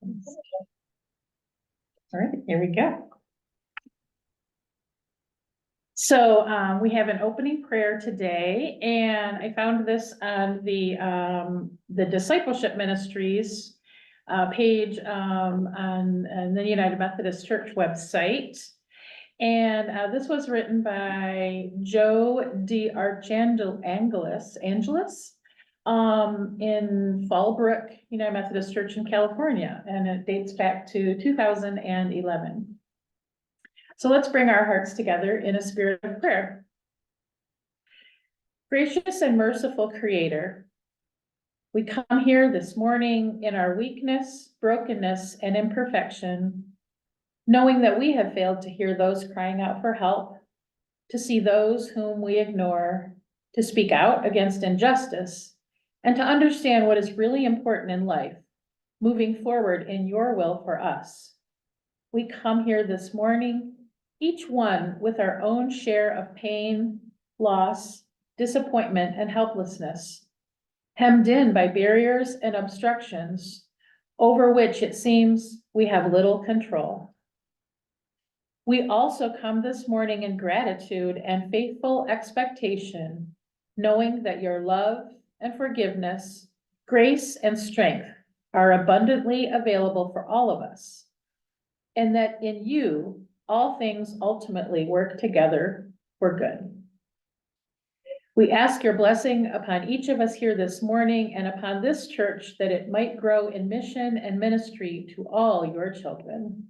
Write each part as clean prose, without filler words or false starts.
All right, here we go. So we have an opening prayer today, and I found this on the Discipleship Ministries page on the United Methodist Church website. And this was written by Joe Angelis in Fallbrook United Methodist Church in California, and it dates back to 2011. So let's bring our hearts together in a spirit of prayer. Gracious and merciful Creator, we come here this morning in our weakness, brokenness, and imperfection, knowing that we have failed to hear those crying out for help, to see those whom we ignore, to speak out against injustice, and to understand what is really important in life, moving forward in your will for us. We come here this morning, each one with our own share of pain, loss, disappointment, and helplessness, hemmed in by barriers and obstructions over which it seems we have little control. We also come this morning in gratitude and faithful expectation, knowing that your love and forgiveness, grace and strength are abundantly available for all of us, and that in you, all things ultimately work together for good. We ask your blessing upon each of us here this morning and upon this church, that it might grow in mission and ministry to all your children.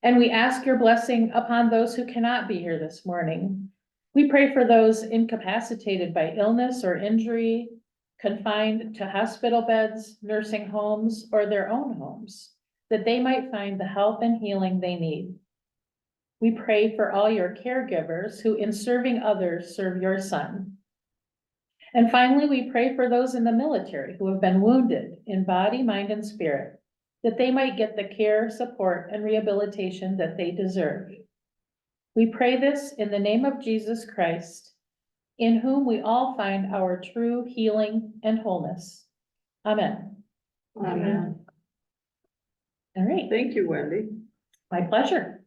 And we ask your blessing upon those who cannot be here this morning. We pray for those incapacitated by illness or injury, confined to hospital beds, nursing homes, or their own homes, that they might find the help and healing they need. We pray for all your caregivers who in serving others serve your Son. And finally, we pray for those in the military who have been wounded in body, mind, and spirit, that they might get the care, support, and rehabilitation that they deserve. We pray this in the name of Jesus Christ, in whom we all find our true healing and wholeness. Amen. Amen. All right. Thank you, Wendy. My pleasure.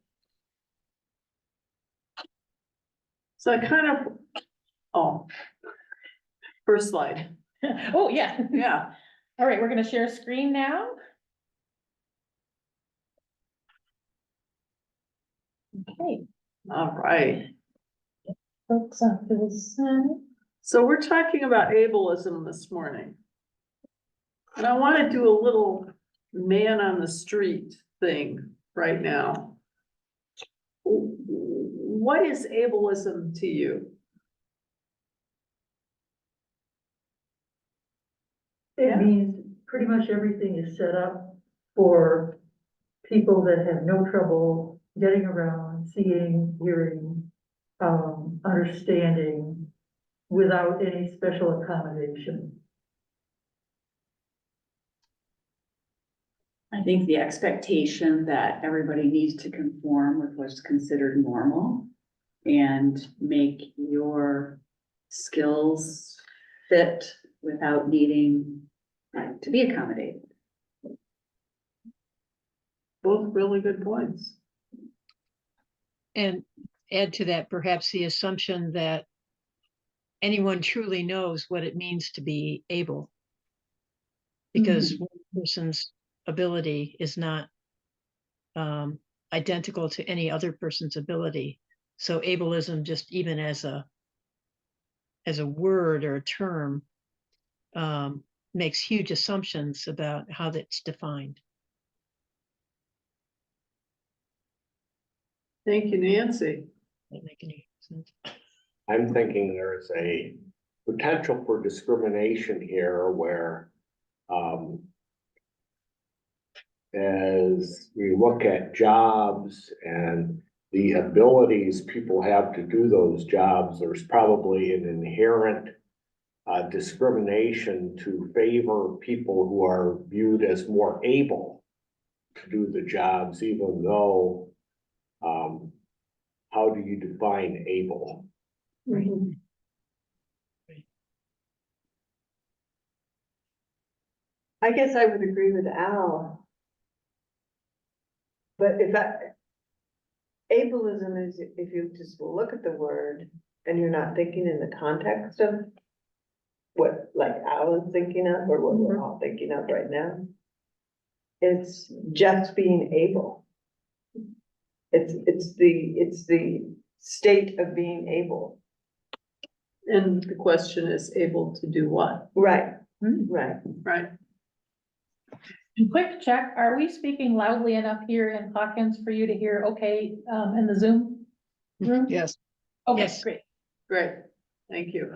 So first slide. Oh, yeah. Yeah. All right, we're going to share screen now. Okay. All right. Folks off to the side. So we're talking about ableism this morning. And I want to do a little man on the street thing right now. What is ableism to you? It means pretty much everything is set up for people that have no trouble getting around, seeing, hearing, understanding without any special accommodation. I think the expectation that everybody needs to conform with what's considered normal and make your skills fit without needing to be accommodated. Both really good points. And add to that perhaps the assumption that anyone truly knows what it means to be able, because one person's ability is not identical to any other person's ability. So ableism, just even as a word or a term, makes huge assumptions about how that's defined. Thank you, Nancy. Doesn't make any sense. I'm thinking there's a potential for discrimination here where as we look at jobs and the abilities people have to do those jobs, there's probably an inherent discrimination to favor people who are viewed as more able to do the jobs, even though how do you define able? Right. I guess I would agree with Al. But if that, ableism is, if you just look at the word and you're not thinking in the context of what, like Al is thinking of, or what we're all thinking of right now, it's just being able. It's the state of being able. And the question is able to do what, Right, right. right? Quick check, are we speaking loudly enough here in Hawkins for you to hear okay, in the Zoom room? Yes. Okay, Yes. great. Great, thank you.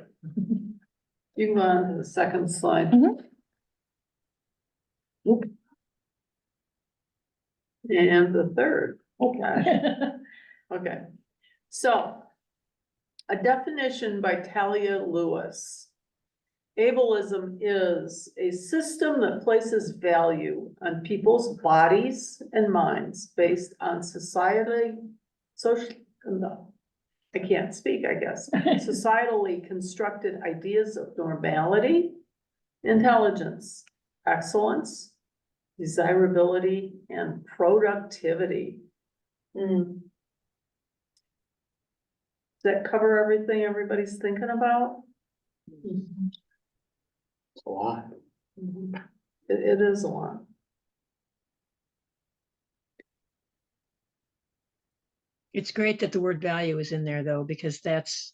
You can go on to the second slide. Mhm. And the third, oh gosh, okay. So, a definition by Talia Lewis. Ableism is a system that places value on people's bodies and minds based on no, I can't speak, I guess. Societally constructed ideas of normality, intelligence, excellence, desirability, and productivity. Mm. Does that cover everything everybody's thinking about? It's a lot. It is a lot. It's great that the word value is in there though, because that's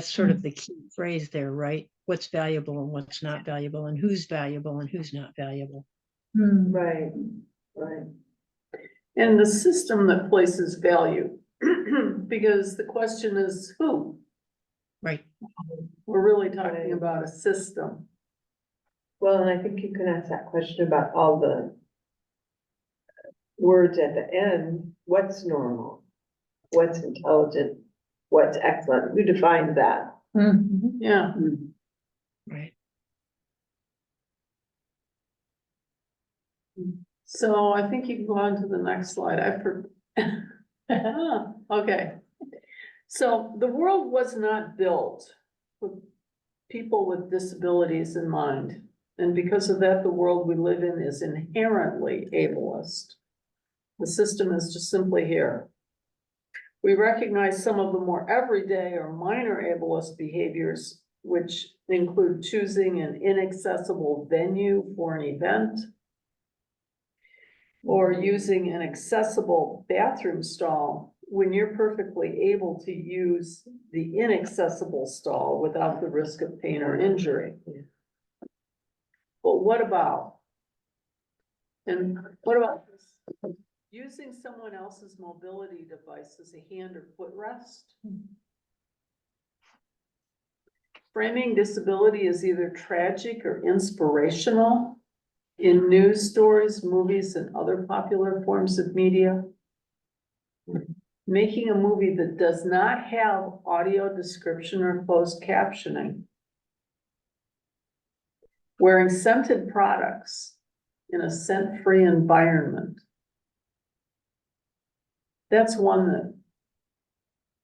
sort of the key phrase there, right? What's valuable and what's not valuable, and who's valuable and who's not valuable. Right, right. And the system that places value, because the question is who? Right. We're really talking about a system. Well, and I think you can ask that question about all the words at the end. What's normal? What's intelligent? What's excellent? Who defines that? Mhm. Yeah, Right. so I think you can go on to the next slide. Okay. So the world was not built with people with disabilities in mind. And because of that, the world we live in is inherently ableist. The system is just simply here. We recognize some of the more everyday or minor ableist behaviors, which include choosing an inaccessible venue for an event, or using an accessible bathroom stall when you're perfectly able to use the inaccessible stall without the risk of pain or injury. But what about? And what about this? Using someone else's mobility device as a hand or footrest? Framing disability as either tragic or inspirational in news stories, movies, and other popular forms of media. Making a movie that does not have audio description or closed captioning. Wearing scented products in a scent-free environment. That's one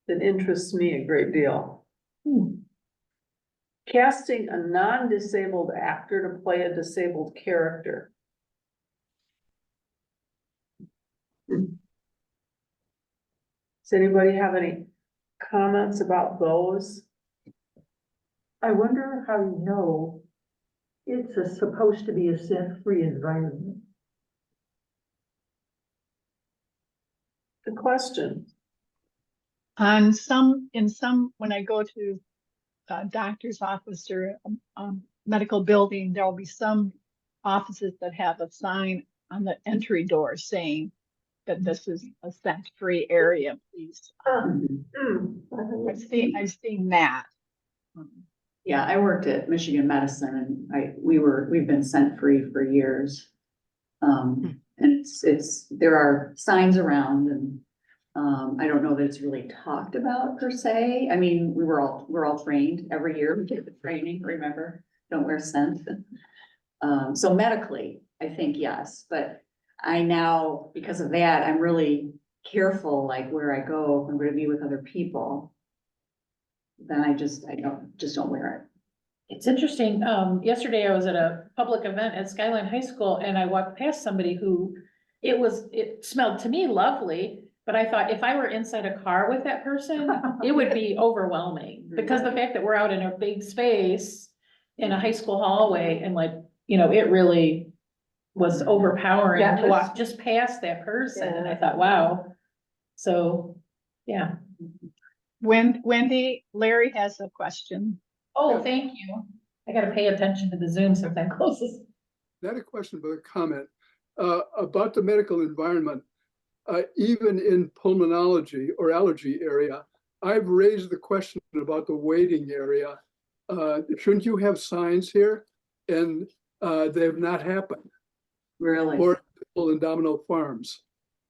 that interests me a great deal. Casting a non-disabled actor to play a disabled character. Does anybody have any comments about those? I wonder how you know it's supposed to be a scent-free environment. The question. In some, when I go to a doctor's office or medical building, there will be some offices that have a sign on the entry door saying that this is a scent-free area, please. I've seen that. Yeah, I worked at Michigan Medicine and we've been scent-free for years. And there are signs around and I don't know that it's really talked about per se. I mean, we're all trained every year. We get the training, remember, don't wear scent. So medically, I think yes, but I now, because of that, I'm really careful, like where I go, if I'm gonna be with other people. Then I don't wear it. It's interesting, yesterday I was at a public event at Skyline High School and I walked past somebody who it smelled to me lovely, but I thought if I were inside a car with that person, it would be overwhelming. Because the fact that we're out in a big space in a high school hallway and like, you know, it really was overpowering Yeah, to walk just past that person. And I Yeah. thought, wow. So, yeah. Wendy, Larry has a question. Oh, thank you. I gotta pay attention to the Zoom since I'm closest. Not a question, but a comment about the medical environment. Even in pulmonology or allergy area, I've raised the question about the waiting area. Shouldn't you have signs here? And they have not happened. Really. For people in Domino Farms.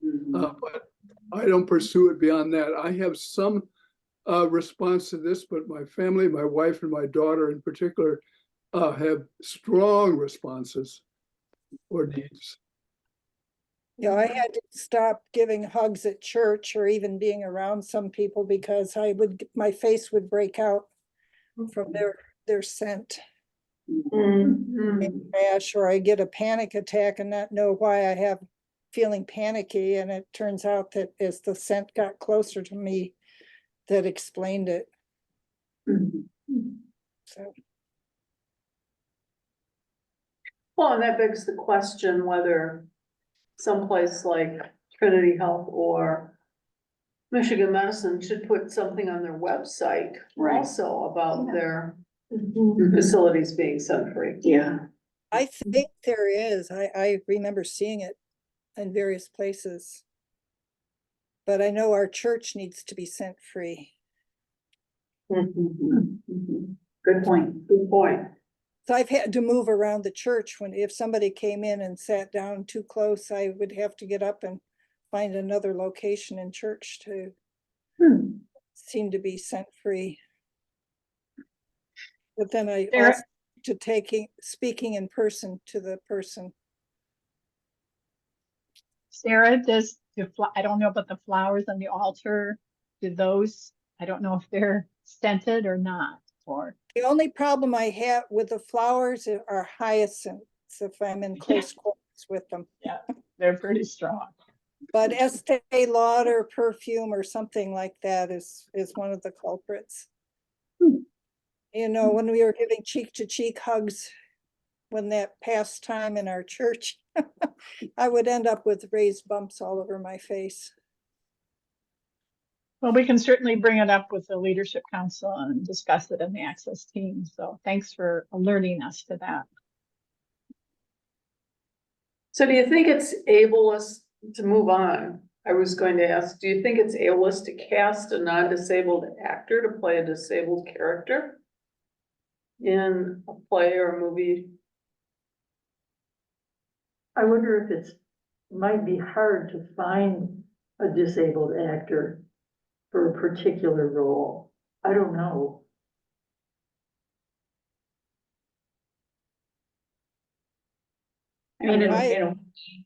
Mhm. But I don't pursue it beyond that. I have some response to this, but my family, my wife and my daughter in particular, have strong responses or needs. Yeah, I had to stop giving hugs at church or even being around some people because my face would break out from their scent. Rash, or I get a panic attack and not know why I have feeling panicky. And it turns out that as the scent got closer to me, that explained it. So. Well, and that begs the question whether someplace like Trinity Health or Michigan Medicine should put something on their website Right. also about Yeah. their Mhm. facilities being scent-free. Yeah. I think there is. I remember seeing it in various places. But I know our church needs to be scent free. Mhm. Good point. Good point. So I've had to move around the church if somebody came in and sat down too close, I would have to get up and find another location in church to seem to be scent free. But then I Sarah- also speaking in person to the person. Sarah, I don't know about the flowers on the altar. I don't know if they're scented or not, or. The only problem I have with the flowers are hyacinths if I'm in close quarters with them. Yeah, they're pretty strong. But Estee Lauder perfume or something like that is one of the culprits. You know, when we were giving cheek to cheek hugs, when that past time in our church, I would end up with raised bumps all over my face. Well, we can certainly bring it up with the leadership council and discuss it in the access team. So thanks for alerting us to that. So do you think it's ableist to move on? I was going to ask, do you think it's ableist to cast a non-disabled actor to play a disabled character in a play or a movie? I wonder if might be hard to find a disabled actor for a particular role. I don't know. I mean, I-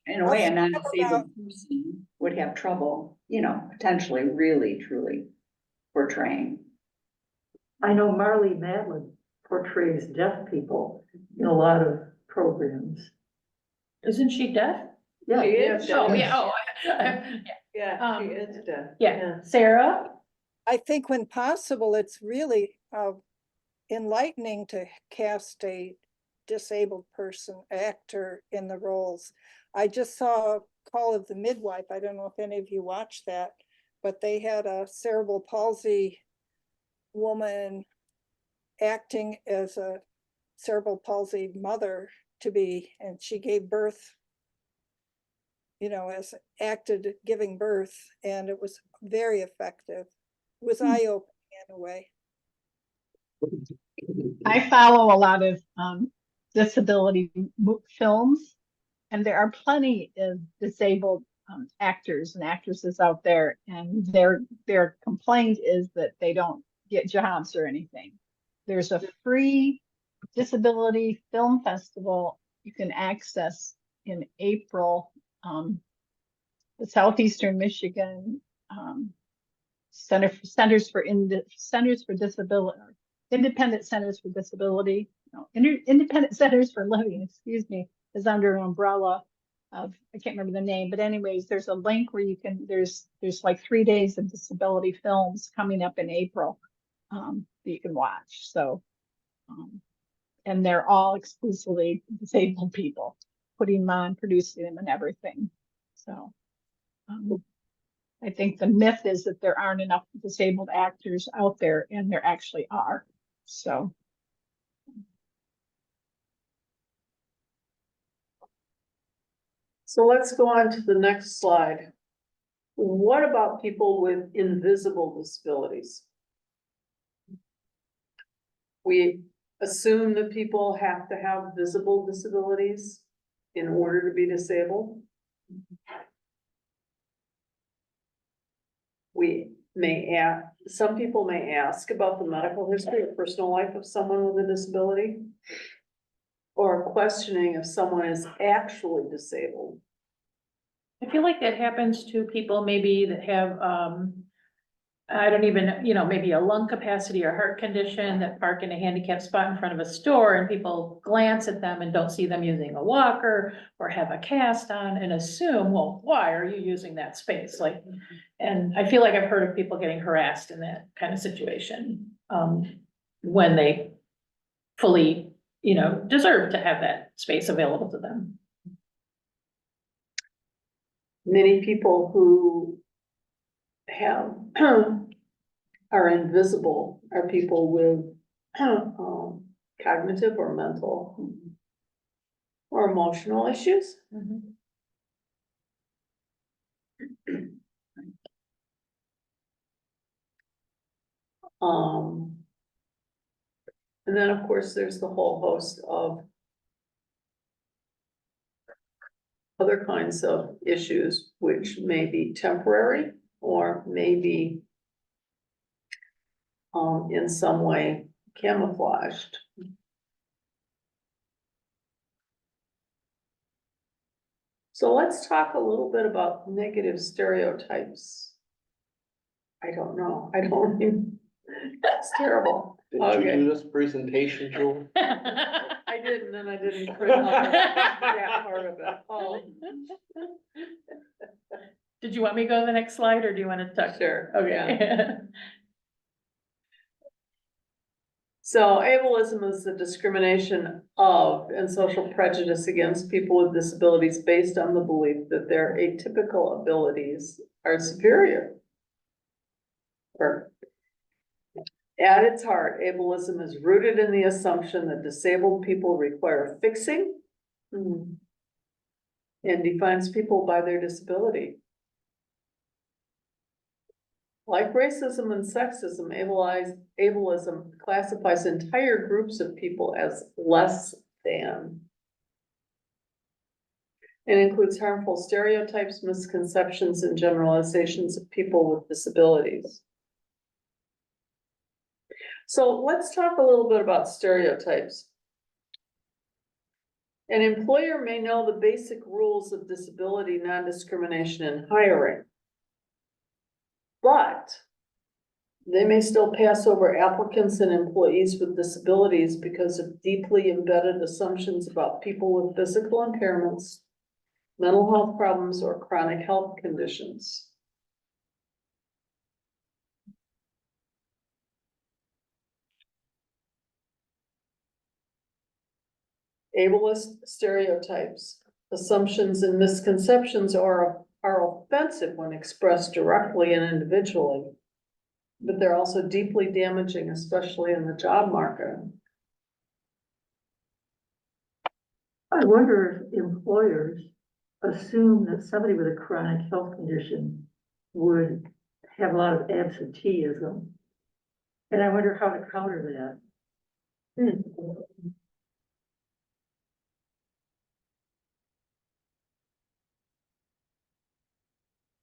in a way, a non-disabled person would have trouble, potentially really, truly portraying. I know Marlee Matlin portrays deaf people in a lot of programs. Isn't she deaf? Yeah. She is Oh, deaf. yeah, Yeah, she Um, is deaf. yeah. Sarah? I think when possible, it's really enlightening to cast a disabled person actor in the roles. I just saw Call of the Midwife. I don't know if any of you watched that, but they had a cerebral palsy woman acting as a cerebral palsy mother and she gave birth, as acted giving birth, and it was very effective. It was eye-opening in a way. I follow a lot of disability films, and there are plenty of disabled actors and actresses out there, and their complaint is that they don't get jobs or anything. There's a free disability film festival you can access in April. The Southeastern Michigan Centers for Disability, Independent Centers for Disability, Independent Centers for Living, excuse me, is under an umbrella. I can't remember the name, but anyways, there's a link where you can, there's like 3 days of disability films coming up in April that you can watch. So, and they're all exclusively disabled people, putting them on, producing them and everything. So, I think the myth is that there aren't enough disabled actors out there, and there actually are. So. So let's go on to the next slide. What about people with invisible disabilities? We assume that people have to have visible disabilities in order to be disabled. We may ask, some people may ask about the medical history or personal life of someone with a disability, or questioning if someone is actually disabled. I feel like that happens to people maybe that have, I don't even, maybe a lung capacity or heart condition that park in a handicapped spot in front of a store and people glance at them and don't see them using a walker or have a cast on and assume, well, why are you using that space? Like, and I feel like I've heard of people getting harassed in that kind of situation, when they fully, deserve to have that space available to them. Many people who have, are invisible are people with cognitive or mental or emotional issues. And then of course, there's the whole host of other kinds of issues, which may be temporary or may be in some way camouflaged. So let's talk a little bit about negative stereotypes. I don't know, that's terrible. Did Okay. you do this presentation, Julie? I didn't, and I didn't print out that part of it. Did you want me to go to the next slide or do you want to talk? Sure, Okay. So ableism is the discrimination of and social prejudice against people with disabilities based on the belief that their atypical abilities are superior. Or at its heart, ableism is rooted in the assumption that disabled people require fixing and defines people by their disability. Like racism and sexism, ableism classifies entire groups of people as less than. It includes harmful stereotypes, misconceptions, and generalizations of people with disabilities. So let's talk a little bit about stereotypes. An employer may know the basic rules of disability non-discrimination in hiring, but they may still pass over applicants and employees with disabilities because of deeply embedded assumptions about people with physical impairments, mental health problems, or chronic health conditions. Ableist stereotypes, assumptions, and misconceptions are offensive when expressed directly and individually, but they're also deeply damaging, especially in the job market. I wonder if employers assume that somebody with a chronic health condition would have a lot of absenteeism. And I wonder how to counter that.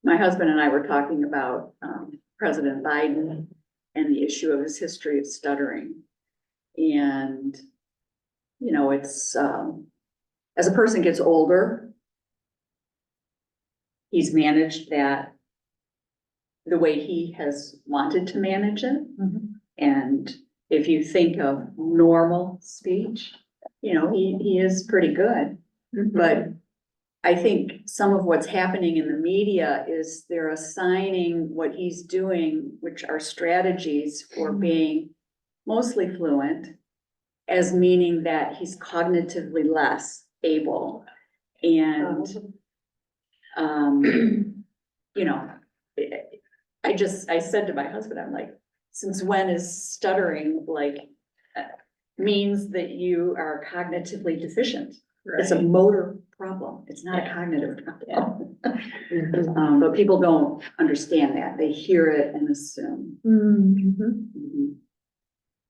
My husband and I were talking about President Biden and the issue of his history of stuttering. And, it's, as a person gets older, he's managed that the way he has wanted to manage it. And if you think of normal speech, he is pretty good, but I think some of what's happening in the media is they're assigning what he's doing, which are strategies for being mostly fluent, as meaning that he's cognitively less able. And, you know, I said to my husband, I'm like, since when is stuttering like means that you are cognitively deficient? It's a motor problem. It's not a cognitive problem. But people don't understand that. They hear it and assume. Mhm.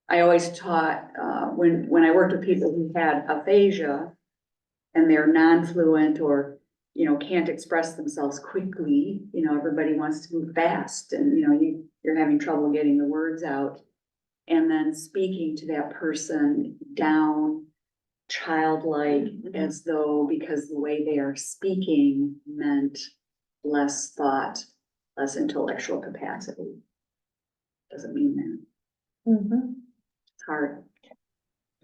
I always taught, when I worked with people who had aphasia and they're non-fluent or, you know, can't express themselves quickly, you know, everybody wants to move fast and, you know, you're having trouble getting the words out. And then speaking to that person down, childlike, as though because the way they are speaking meant less thought, less intellectual capacity. Doesn't mean that. It's hard.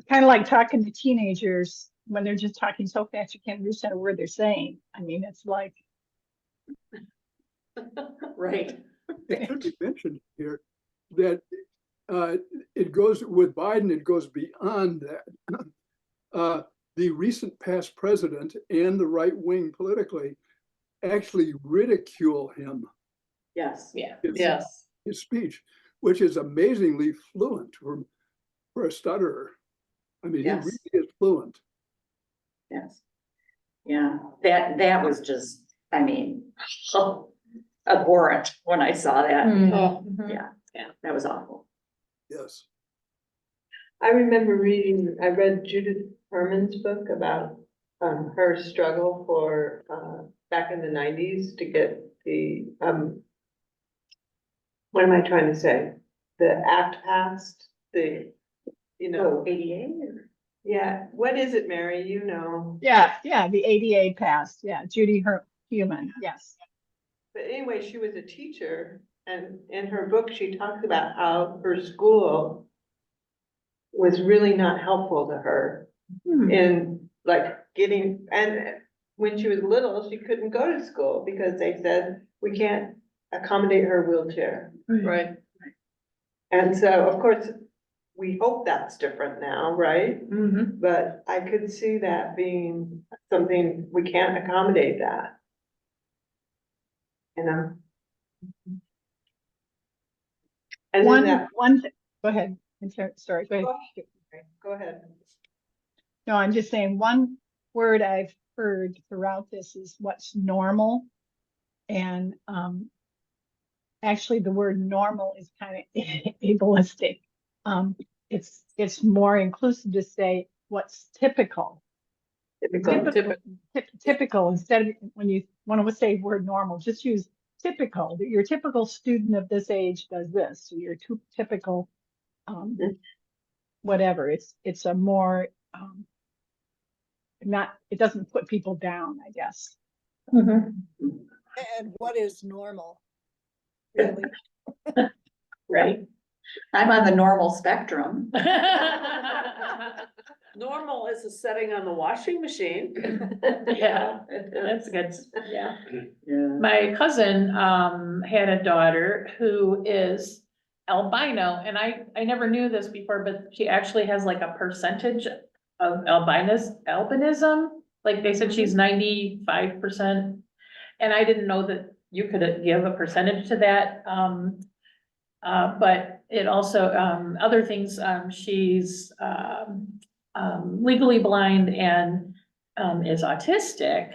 Kind of like talking to teenagers when they're just talking so fast you can't understand a word they're saying. I mean, it's like. Right. It should be mentioned here that it goes with Biden, it goes beyond that. The recent past president and the right wing politically actually ridicule him. Yes. Yeah. His speech, which is amazingly fluent for a stutterer. I mean, Yes. he really is fluent. Yes. Yeah, that was just, I mean, abhorrent when I saw that. Yeah, that was awful. Yes. I remember I read Judith Herman's book about her struggle for back in the 90s to get the what am I trying to say? The act passed, the, you know. ADA? Yeah, what is it, Mary? You know. Yeah, the ADA passed. Yeah, Judy Human. Yes. But anyway, she was a teacher, and in her book, she talks about how her school was really not helpful to her in like getting, and when she was little, she couldn't go to school because they said, we can't accommodate her wheelchair. Right. And so, of course, we hope that's different now, right? But I could see that being something, we can't accommodate that. You know? And then that, Go ahead. I'm sorry, go ahead. go ahead. No, I'm just saying one word I've heard throughout this is what's normal. And actually the word normal is kind of ableistic. It's more inclusive to say what's typical. Typical instead of when you want to say word normal, just use typical. Your typical student of this age does this. So your typical whatever. It's a more it doesn't put people down, I guess. And what is normal? Really? Right. I'm on the normal spectrum. Normal is a setting on the washing machine. Yeah, that's good. Yeah. Yeah. My cousin had a daughter who is albino, and I never knew this before, but she actually has like a percentage of albinism. Like they said she's 95%. And I didn't know that you could give a percentage to that. But it also, other things, she's legally blind and is autistic.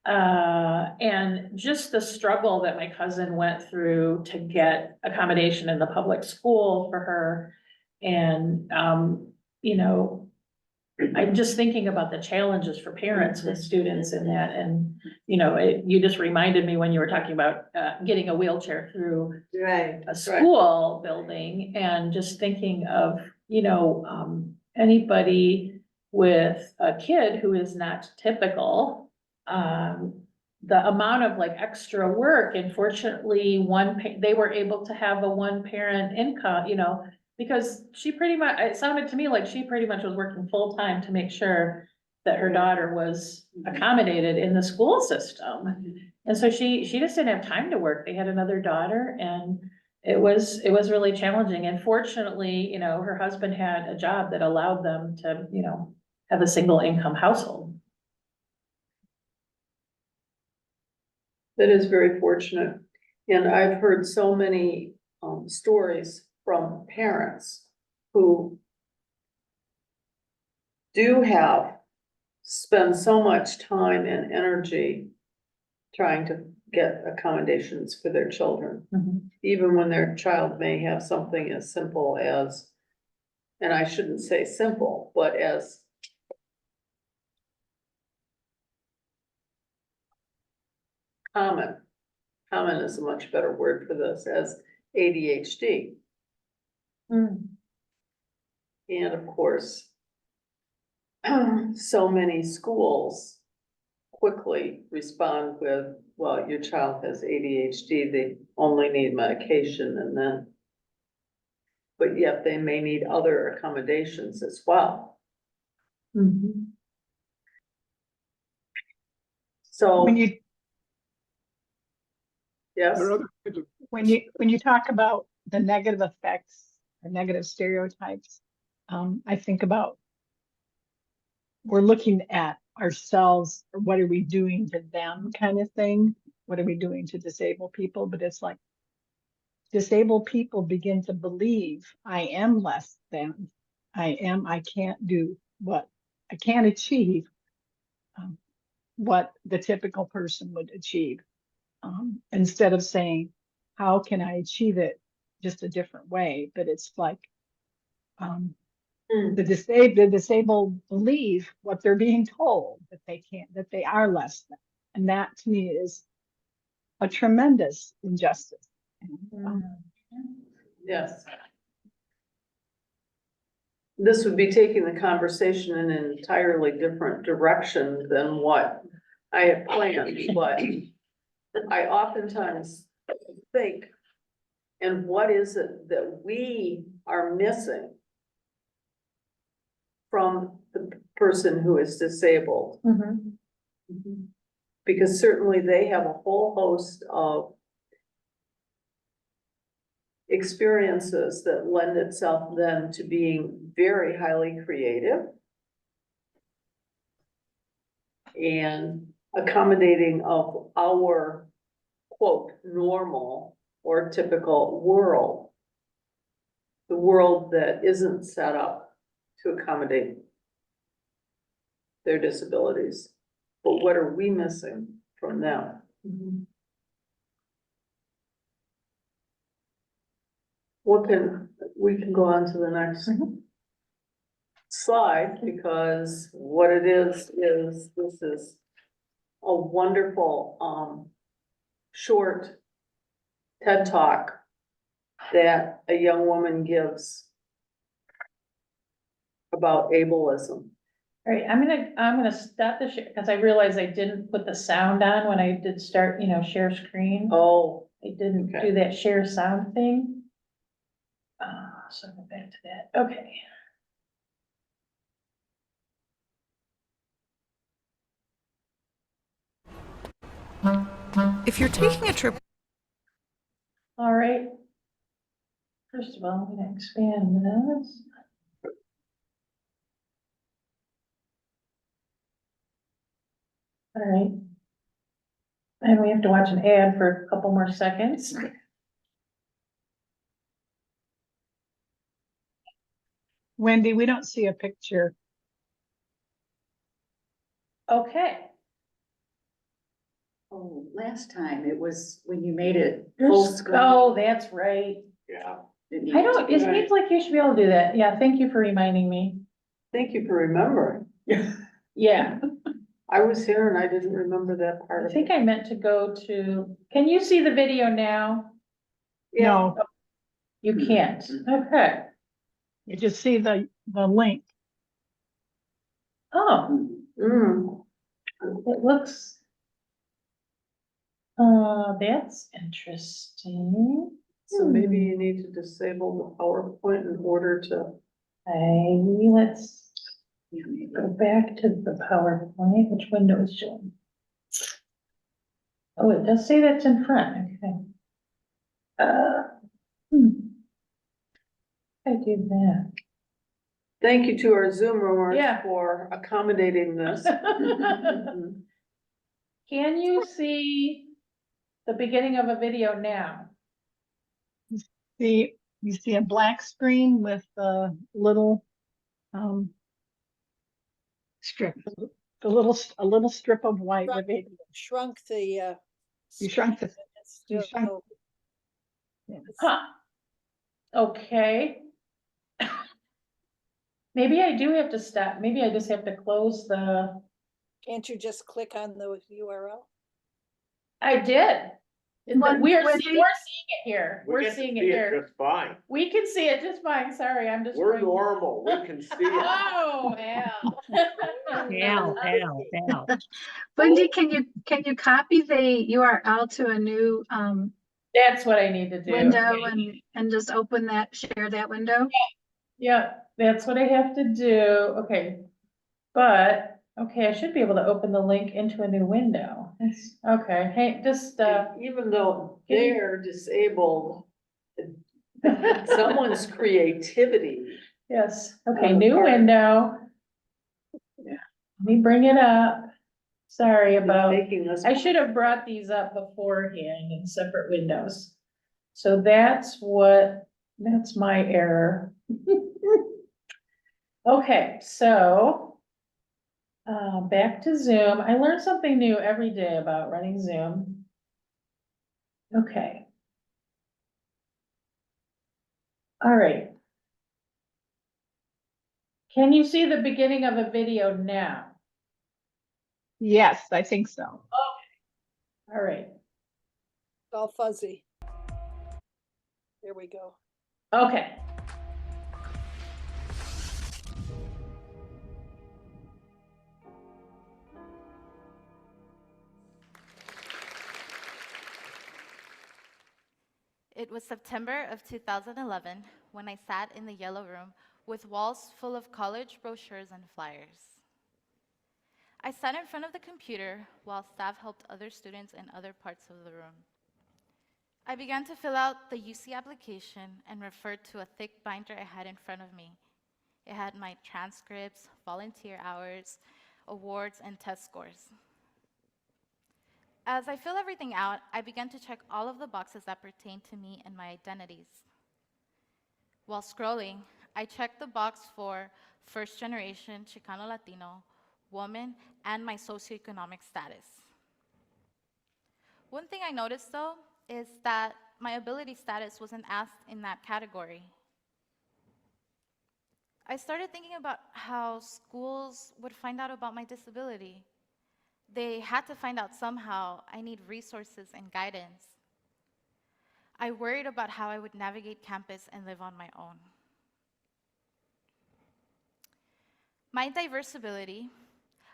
And just the struggle that my cousin went through to get accommodation in the public school for her. And, you know, I'm just thinking about the challenges for parents with students in that. And, you know, you just reminded me when you were talking about getting a wheelchair through a school building, and just thinking of, you know, anybody with a kid who is not typical, the amount of like extra work. And fortunately, they were able to have a one parent income, you know, because she pretty much, it sounded to me like she pretty much was working full time to make sure that her daughter was accommodated in the school system. And so she just didn't have time to work. They had another daughter and it was really challenging. And fortunately, her husband had a job that allowed them to, have a single income household. That is very fortunate. And I've heard so many stories from parents who do spend so much time and energy trying to get accommodations for their children, even when their child may have something as simple as, and I shouldn't say simple, but as common is a much better word for this, as ADHD. Mm. And of course, so many schools quickly respond with, well, your child has ADHD, they only need medication and then, but yet they may need other accommodations as well. So, When you, yes, There are other kinds of, when you talk about the negative effects or negative stereotypes, I think about we're looking at ourselves, or what are we doing to them kind of thing? What are we doing to disabled people? But it's like disabled people begin to believe I am less than, I can't do what, I can't achieve what the typical person would achieve. Instead of saying, how can I achieve it just a different way? But it's like, the disabled believe what they're being told, that they can't, that they are less than. And that to me is a tremendous injustice. yes. This would be taking the conversation in an entirely different direction than what I had planned, but I oftentimes think, and what is it that we are missing from the person who is disabled? Because certainly they have a whole host of experiences that lend itself then to being very highly creative and accommodating of our quote normal or typical world, the world that isn't set up to accommodate their disabilities. But what are we missing from them? We can go on to the next slide, because what it is this is a wonderful, short TED Talk that a young woman gives about ableism. All right, I'm gonna stop the share, because I realized I didn't put the sound on when I did start, share screen. Oh, I didn't okay. do that share sound thing. So go back to that, okay. If you're taking a trip. All right. First of all, I'm gonna expand this. All right. And we have to watch an ad for a couple more seconds. Wendy, we don't see a picture. Okay. Oh, last time it was when you made it full screen. Oh, that's right. Yeah. It I needed don't, to it be- seems like you should be able to do that. Yeah, thank you for reminding me. Thank you for remembering. Yeah, I was here and I didn't remember that part I of it. think I meant to go to, can you see the video now? Yeah. No, You can't. Okay. you just see the link. Oh, Mm. it looks. That's interesting. So maybe you need to disable the PowerPoint in order to, Let's Yeah, maybe. Go back to the PowerPoint, which window is showing? Oh, it does say that's in front, okay. Uh, hmm. I do that. Thank you to our Zoom roomers Yeah. for accommodating this. Can you see the beginning of a video now? You see a black screen with a little, Strip. a little strip of white with it. Shrunk the, You shrunk the, it's you still, shrunk- Huh. Okay. Maybe I do have to stop. Maybe I just have to close the, can't you just click on the URL? I did. When- We're when seeing we- it here. We We're get to seeing it see here. just fine. We can see it just fine. Sorry, I'm just. We're bringing- normal, we can see it. Oh, Al. Al. Wendy, can you copy the URL to a new That's what I need to do. window and just open that, share that window? Yeah, that's what I have to do. Okay. But, okay, I should be able to open the link into a new window. Okay, hey, just, And even though they're disabled, someone's creativity. yes, okay, On the new part- window. Yeah. Let me bring it up. Sorry is about, making us. I should have brought these up beforehand in separate windows. So that's my error. Okay, so, back to Zoom. I learn something new every day about running Zoom. Okay. All right. Can you see the beginning of a video now? yes, I think so. All right. It's all fuzzy. There we go. Okay. It was September of 2011 when I sat in the yellow room with walls full of college brochures and flyers. I sat in front of the computer while staff helped other students in other parts of the room. I began to fill out the UC application and referred to a thick binder I had in front of me. It had my transcripts, volunteer hours, awards, and test scores. As I fill everything out, I began to check all of the boxes that pertain to me and my identities. While scrolling, I checked the box for first generation Chicano Latino, woman, and my socioeconomic status. One thing I noticed though is that my ability status wasn't asked in that category. I started thinking about how schools would find out about my disability. They had to find out somehow. I need resources and guidance. I worried about how I would navigate campus and live on my own. My diverse ability,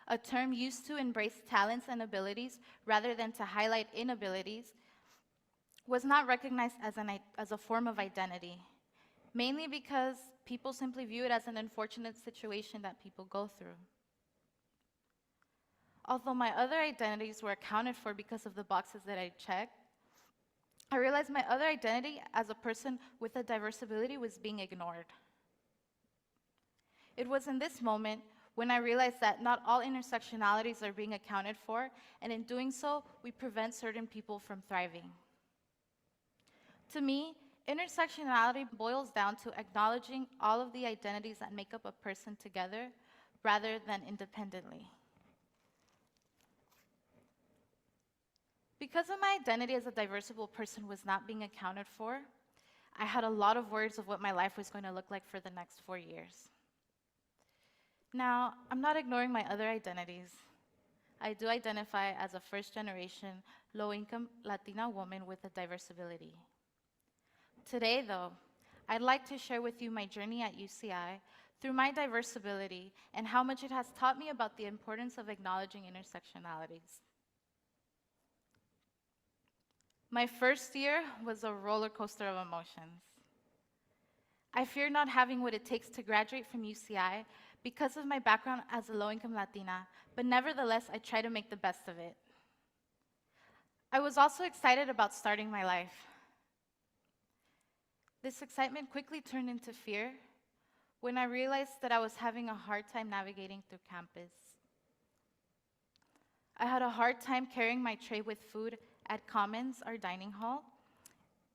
a term used to embrace talents and abilities rather than to highlight inabilities, was not recognized as a form of identity, mainly because people simply view it as an unfortunate situation that people go through. Although my other identities were accounted for because of the boxes that I checked, I realized my other identity as a person with a diverse ability was being ignored. It was in this moment when I realized that not all intersectionalities are being accounted for, and in doing so, we prevent certain people from thriving. To me, intersectionality boils down to acknowledging all of the identities that make up a person together rather than independently. Because of my identity as a diversible person was not being accounted for, I had a lot of worries of what my life was going to look like for the next 4 years. Now, I'm not ignoring my other identities. I do identify as a first-generation, low-income Latina woman with a diverse ability. Today, though, I'd like to share with you my journey at UCI through my diverse ability and how much it has taught me about the importance of acknowledging intersectionalities. My first year was a roller coaster of emotions. I feared not having what it takes to graduate from UCI because of my background as a low-income Latina, but nevertheless, I try to make the best of it. I was also excited about starting my life. This excitement quickly turned into fear when I realized that I was having a hard time navigating through campus. I had a hard time carrying my tray with food at Commons, our dining hall,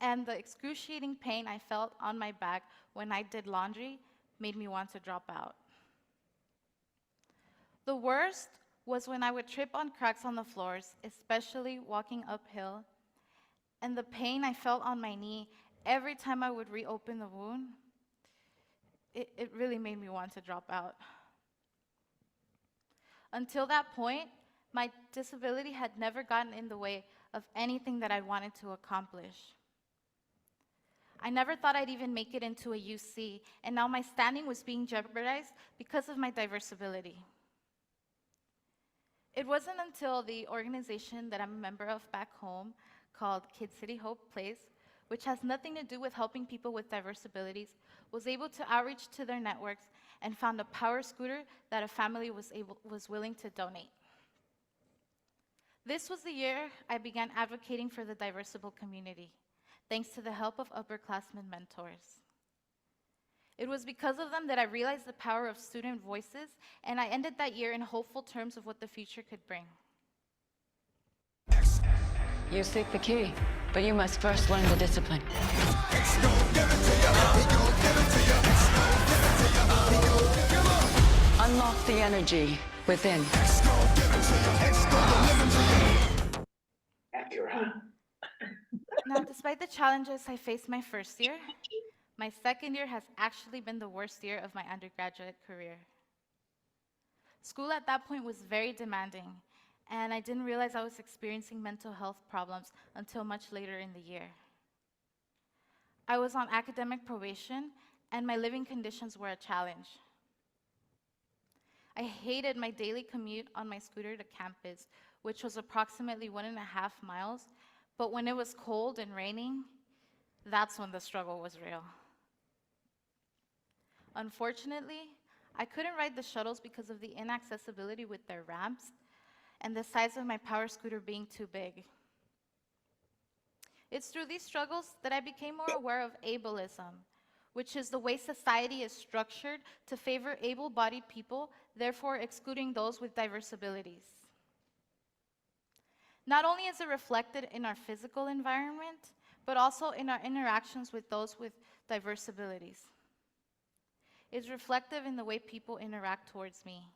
and the excruciating pain I felt on my back when I did laundry made me want to drop out. The worst was when I would trip on cracks on the floors, especially walking uphill, and the pain I felt on my knee every time I would reopen the wound, it really made me want to drop out. Until that point, my disability had never gotten in the way of anything that I wanted to accomplish. I never thought I'd even make it into a UC, and now my standing was being jeopardized because of my diverse ability. It wasn't until the organization that I'm a member of back home, called Kid City Hope Plays, which has nothing to do with helping people with diverse abilities, was able to outreach to their networks and found a power scooter that a family was willing to donate. This was the year I began advocating for the diversable community, thanks to the help of upperclassmen mentors. It was because of them that I realized the power of student voices, and I ended that year in hopeful terms of what the future could bring. You seek the key, but you must first learn the discipline. Unlock the energy within. Accurate. Now, despite the challenges I faced my first year, my second year has actually been the worst year of my undergraduate career. School at that point was very demanding, and I didn't realize I was experiencing mental health problems until much later in the year. I was on academic probation, and my living conditions were a challenge. I hated my daily commute on my scooter to campus, which was approximately 1.5 miles, but when it was cold and raining, that's when the struggle was real. Unfortunately, I couldn't ride the shuttles because of the inaccessibility with their ramps and the size of my power scooter being too big. It's through these struggles that I became more aware of ableism, which is the way society is structured to favor able-bodied people, therefore excluding those with diverse abilities. Not only is it reflected in our physical environment, but also in our interactions with those with diverse abilities. It's reflective in the way people interact towards me.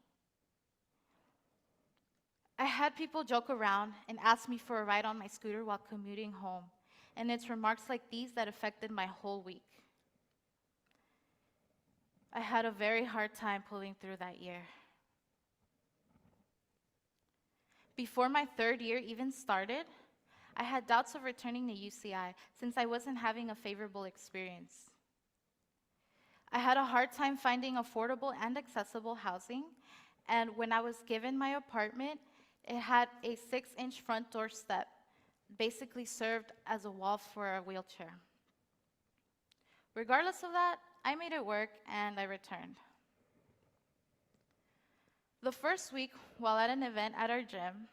I had people joke around and ask me for a ride on my scooter while commuting home, and it's remarks like these that affected my whole week. I had a very hard time pulling through that year. Before my third year even started, I had doubts of returning to UCI since I wasn't having a favorable experience. I had a hard time finding affordable and accessible housing, and when I was given my apartment, it had a 6-inch front door step, basically served as a wall for a wheelchair. Regardless of that, I made it work and I returned. The first week, while at an event at our gym,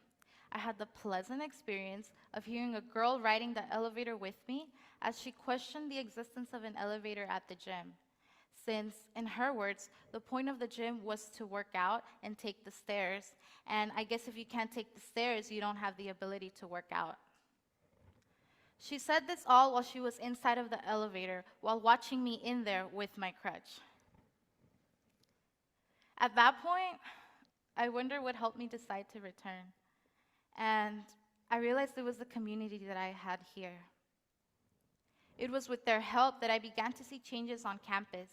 I had the pleasant experience of hearing a girl riding the elevator with me as she questioned the existence of an elevator at the gym, since, in her words, the point of the gym was to work out and take the stairs, and I guess if you can't take the stairs, you don't have the ability to work out. She said this all while she was inside of the elevator, while watching me in there with my crutch. At that point, I wondered what helped me decide to return. And I realized it was the community that I had here. It was with their help that I began to see changes on campus.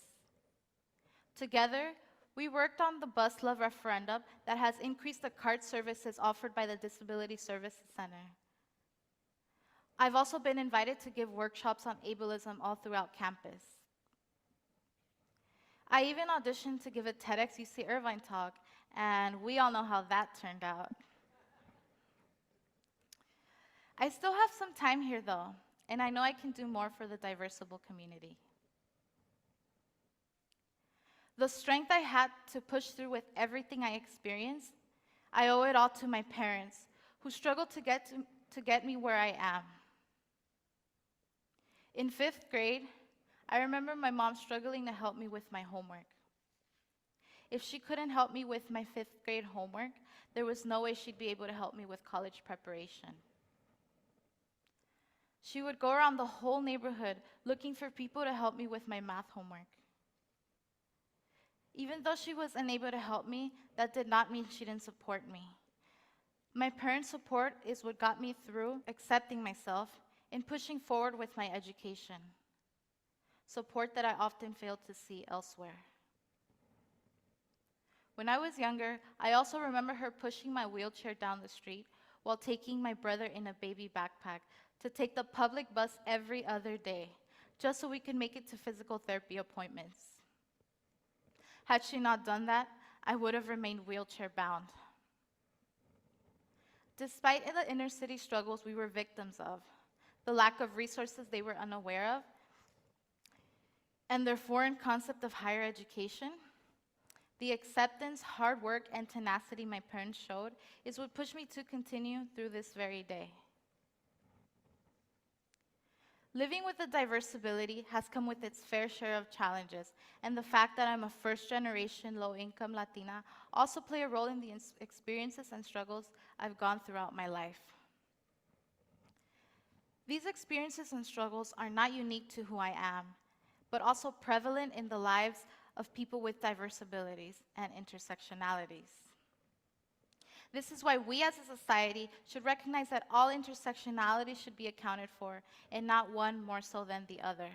Together, we worked on the Bus Love referendum that has increased the cart services offered by the Disability Services Center. I've also been invited to give workshops on ableism all throughout campus. I even auditioned to give a TEDx UC Irvine talk, and we all know how that turned out. I still have some time here though, and I know I can do more for the diversable community. The strength I had to push through with everything I experienced, I owe it all to my parents, who struggled to get me where I am. In 5th grade, I remember my mom struggling to help me with my homework. If she couldn't help me with my 5th grade homework, there was no way she'd be able to help me with college preparation. She would go around the whole neighborhood looking for people to help me with my math homework. Even though she was unable to help me, that did not mean she didn't support me. My parents' support is what got me through accepting myself and pushing forward with my education. Support that I often failed to see elsewhere. When I was younger, I also remember her pushing my wheelchair down the street while taking my brother in a baby backpack to take the public bus every other day, just so we could make it to physical therapy appointments. Had she not done that, I would have remained wheelchair bound. Despite the inner city struggles we were victims of, the lack of resources they were unaware of, and their foreign concept of higher education, the acceptance, hard work, and tenacity my parents showed is what pushed me to continue through this very day. Living with a diverse ability has come with its fair share of challenges, and the fact that I'm a first-generation low-income Latina also play a role in the experiences and struggles I've gone throughout my life. These experiences and struggles are not unique to who I am, but also prevalent in the lives of people with diverse abilities and intersectionalities. This is why we as a society should recognize that all intersectionality should be accounted for, and not one more so than the other.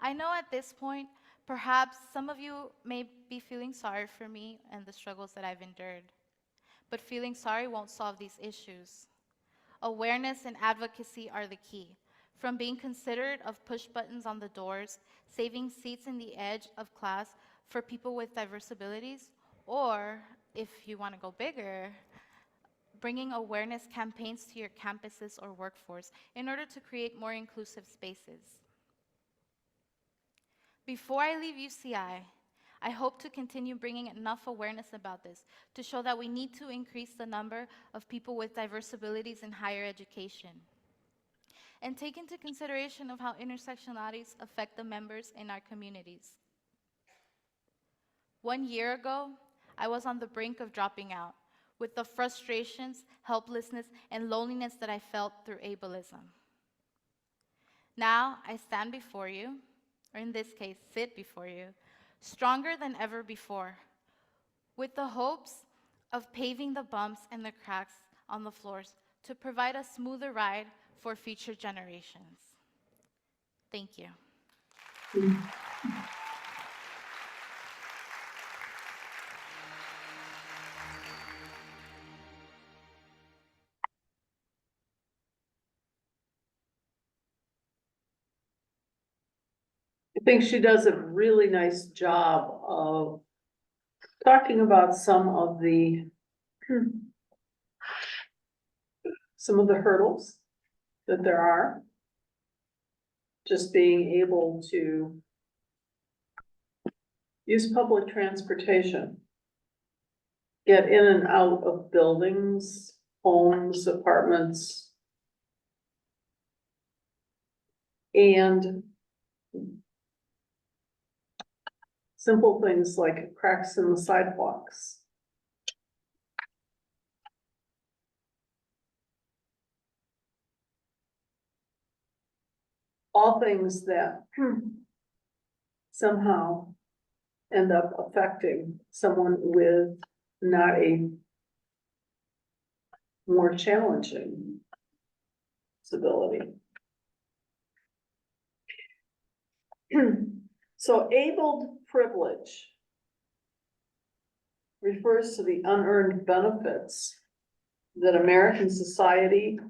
I know at this point, perhaps some of you may be feeling sorry for me and the struggles that I've endured, but feeling sorry won't solve these issues. Awareness and advocacy are the key. From being considerate of push buttons on the doors, saving seats in the edge of class for people with diverse abilities, or, if you want to go bigger, bringing awareness campaigns to your campuses or workforce in order to create more inclusive spaces. Before I leave UCI, I hope to continue bringing enough awareness about this to show that we need to increase the number of people with diverse abilities in higher education, and take into consideration of how intersectionalities affect the members in our communities. 1 year ago, I was on the brink of dropping out with the frustrations, helplessness, and loneliness that I felt through ableism. Now I stand before you, or in this case, sit before you, stronger than ever before, with the hopes of paving the bumps and the cracks on the floors to provide a smoother ride for future generations. Thank you. I think she does a really nice job of talking about some of the hurdles that there are. Just being able to use public transportation, get in and out of buildings, homes, apartments, and simple things like cracks in the sidewalks. All things that somehow end up affecting someone with not a more challenging disability. So abled privilege refers to the unearned benefits that American society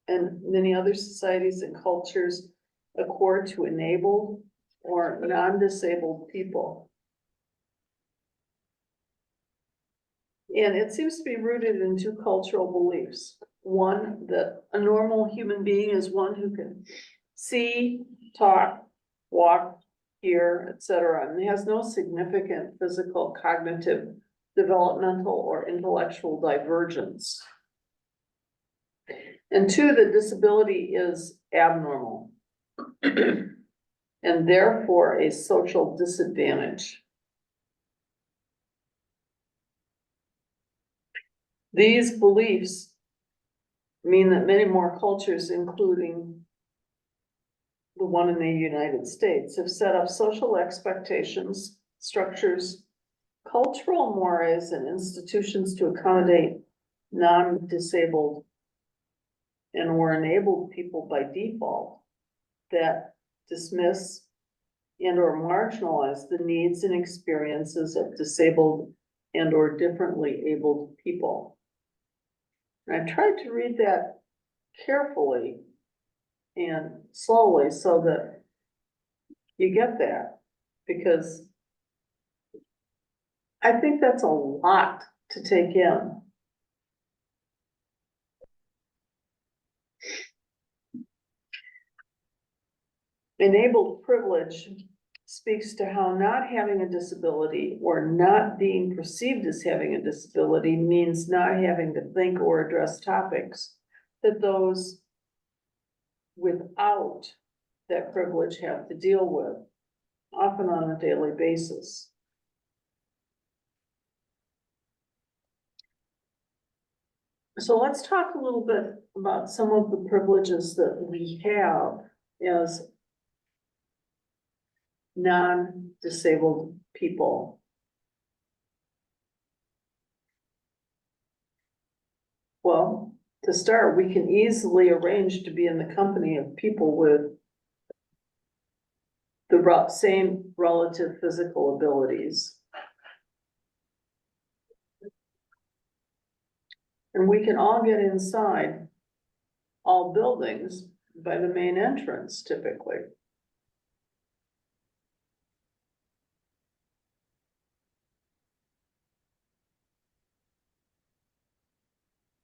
and many other societies and cultures accord to enabled or non-disabled people. And it seems to be rooted in two cultural beliefs. One, that a normal human being is one who can see, talk, walk, here, et cetera, and has no significant physical, cognitive, developmental, or intellectual divergence. And two, the disability is abnormal and therefore a social disadvantage. These beliefs mean that many more cultures, including the one in the United States, have set up social expectations, structures, cultural mores, and institutions to accommodate non-disabled and or enabled people by default that dismiss and or marginalize the needs and experiences of disabled and or differently abled people. And I tried to read that carefully and slowly so that you get that, because I think that's a lot to take in. Enabled privilege speaks to how not having a disability or not being perceived as having a disability means not having to think or address topics that those without that privilege have to deal with, often on a daily basis. So let's talk a little bit about some of the privileges that we have as non-disabled people. Well, to start, we can easily arrange to be in the company of people with the same relative physical abilities. And we can all get inside all buildings by the main entrance typically.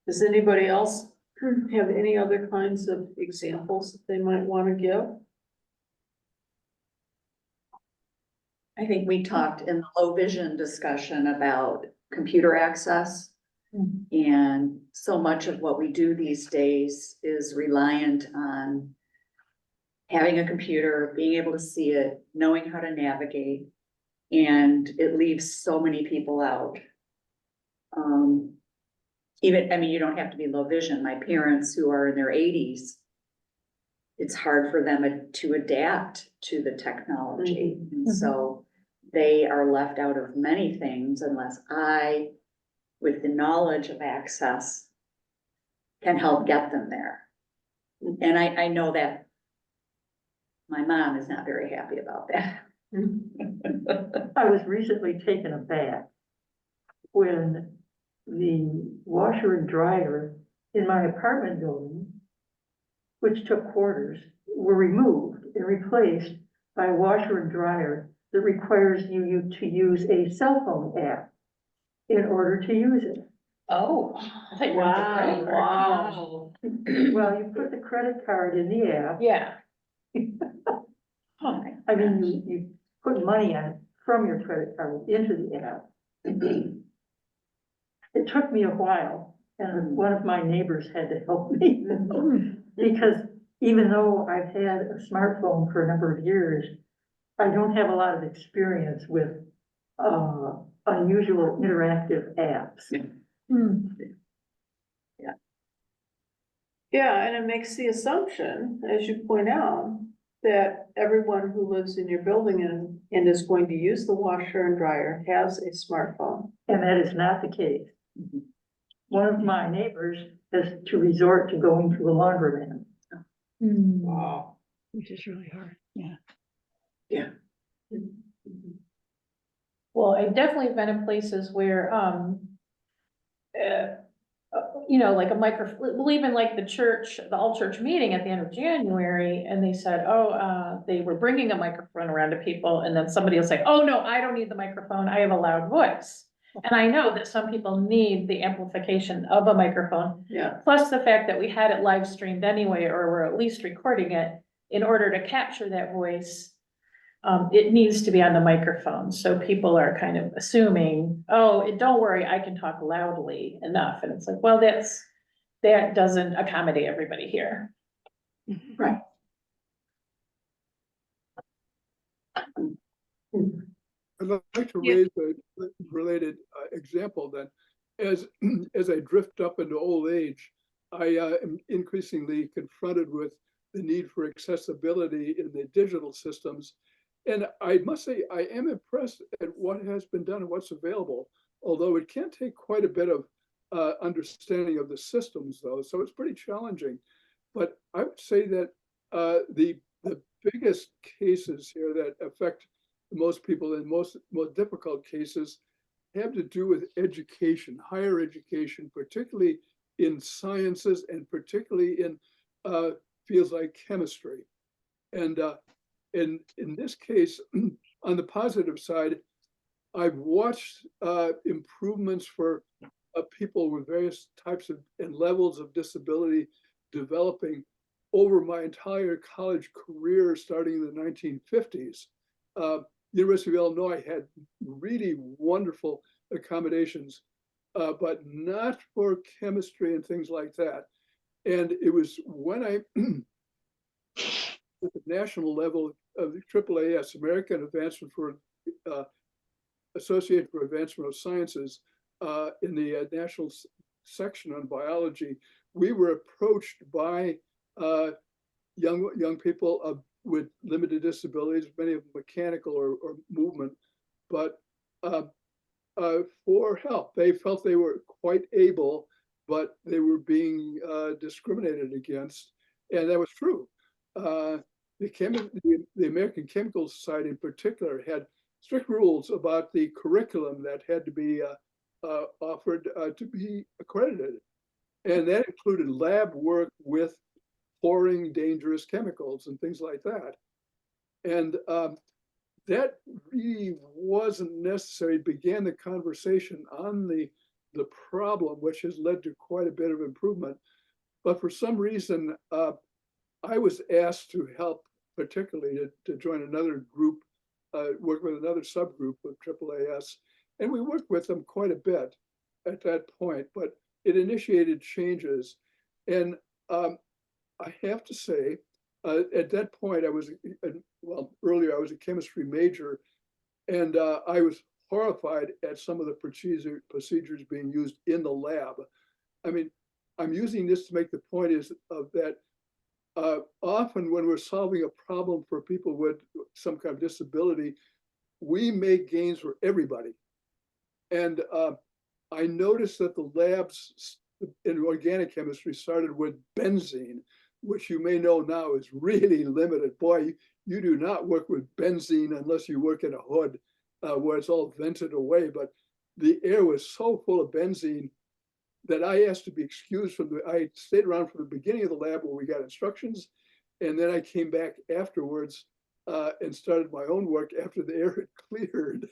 Does anybody else have any other kinds of examples that they might want to give? I think we talked in the low vision discussion about computer access. And so much of what we do these days is reliant on having a computer, being able to see it, knowing how to navigate, and it leaves so many people out. Even, I mean, you don't have to be low vision. My parents who are in their 80s, it's hard for them to adapt to the technology. And so they are left out of many things unless I, with the knowledge of access, can help get them there. And I know that my mom is not very happy about that. I was recently taken aback when the washer and dryer in my apartment building, which took quarters, were removed and replaced by a washer and dryer that requires you to use a cell phone app in order to use it. Oh. Wow. Well, you put the credit card in the app. Yeah. I mean, you put money on from your credit card into the app. It took me a while, and one of my neighbors had to help me. Because even though I've had a smartphone for a number of years, I don't have a lot of experience with unusual interactive apps. Yeah, and it makes the assumption, as you point out, that everyone who lives in your building and is going to use the washer and dryer has a smartphone. And that is not the case. One of my neighbors has to resort to going to a laundromat. Wow. Which is really hard, yeah. Yeah. Well, I've definitely been in places where, you know, like well, even like the church, the all church meeting at the end of January, and they said, they were bringing a microphone around to people, and then somebody will say, oh, no, I don't need the microphone, I have a loud voice. And I know that some people need the amplification of a microphone. Yeah. Plus the fact that we had it live streamed anyway, or we're at least recording it in order to capture that voice. it needs to be on the microphone, so people are kind of assuming, oh, don't worry, I can talk loudly enough, and it's like, well, that doesn't accommodate everybody here. Right. I'd like to Yeah. raise a related example then. As, as I drift up into old age, I am increasingly confronted with the need for accessibility in the digital systems. And I must say, I am impressed at what has been done and what's available, although it can take quite a bit of understanding of the systems though, so it's pretty challenging. But I would say that the biggest cases here that affect most people in most difficult cases have to do with education, higher education, particularly in sciences and particularly in fields like chemistry. And in this case, on the positive side, I've watched improvements for people with various types of and levels of disability developing over my entire college career, starting in the 1950s. University of Illinois had really wonderful accommodations, but not for chemistry and things like that. And it was when I, at the national level of the AAAS, American Advancement for Association for Advancement of Sciences, in the national section on biology, we were approached by young people with limited disabilities, many of them mechanical or movement, but for help. They felt they were quite able, but they were being discriminated against, and that was true. The American Chemical Society in particular had strict rules about the curriculum that had to be offered to be accredited. And that included lab work with pouring dangerous chemicals and things like that. And that really wasn't necessary. It began the conversation on the problem, which has led to quite a bit of improvement. But for some reason, I was asked to help, particularly to join another group, work with another subgroup of AAAS. And we worked with them quite a bit at that point, but it initiated changes. And I have to say, at that point, earlier I was a chemistry major, and I was horrified at some of the procedures being used in the lab. I mean, I'm using this to make the point that often when we're solving a problem for people with some kind of disability, we make gains for everybody. And I noticed that the labs in organic chemistry started with benzene, which you may know now is really limited. Boy, you do not work with benzene unless you work in a hood where it's all vented away. But the air was so full of benzene that I asked to be excused I stayed around from the beginning of the lab where we got instructions. And then I came back afterwards and started my own work after the air had cleared.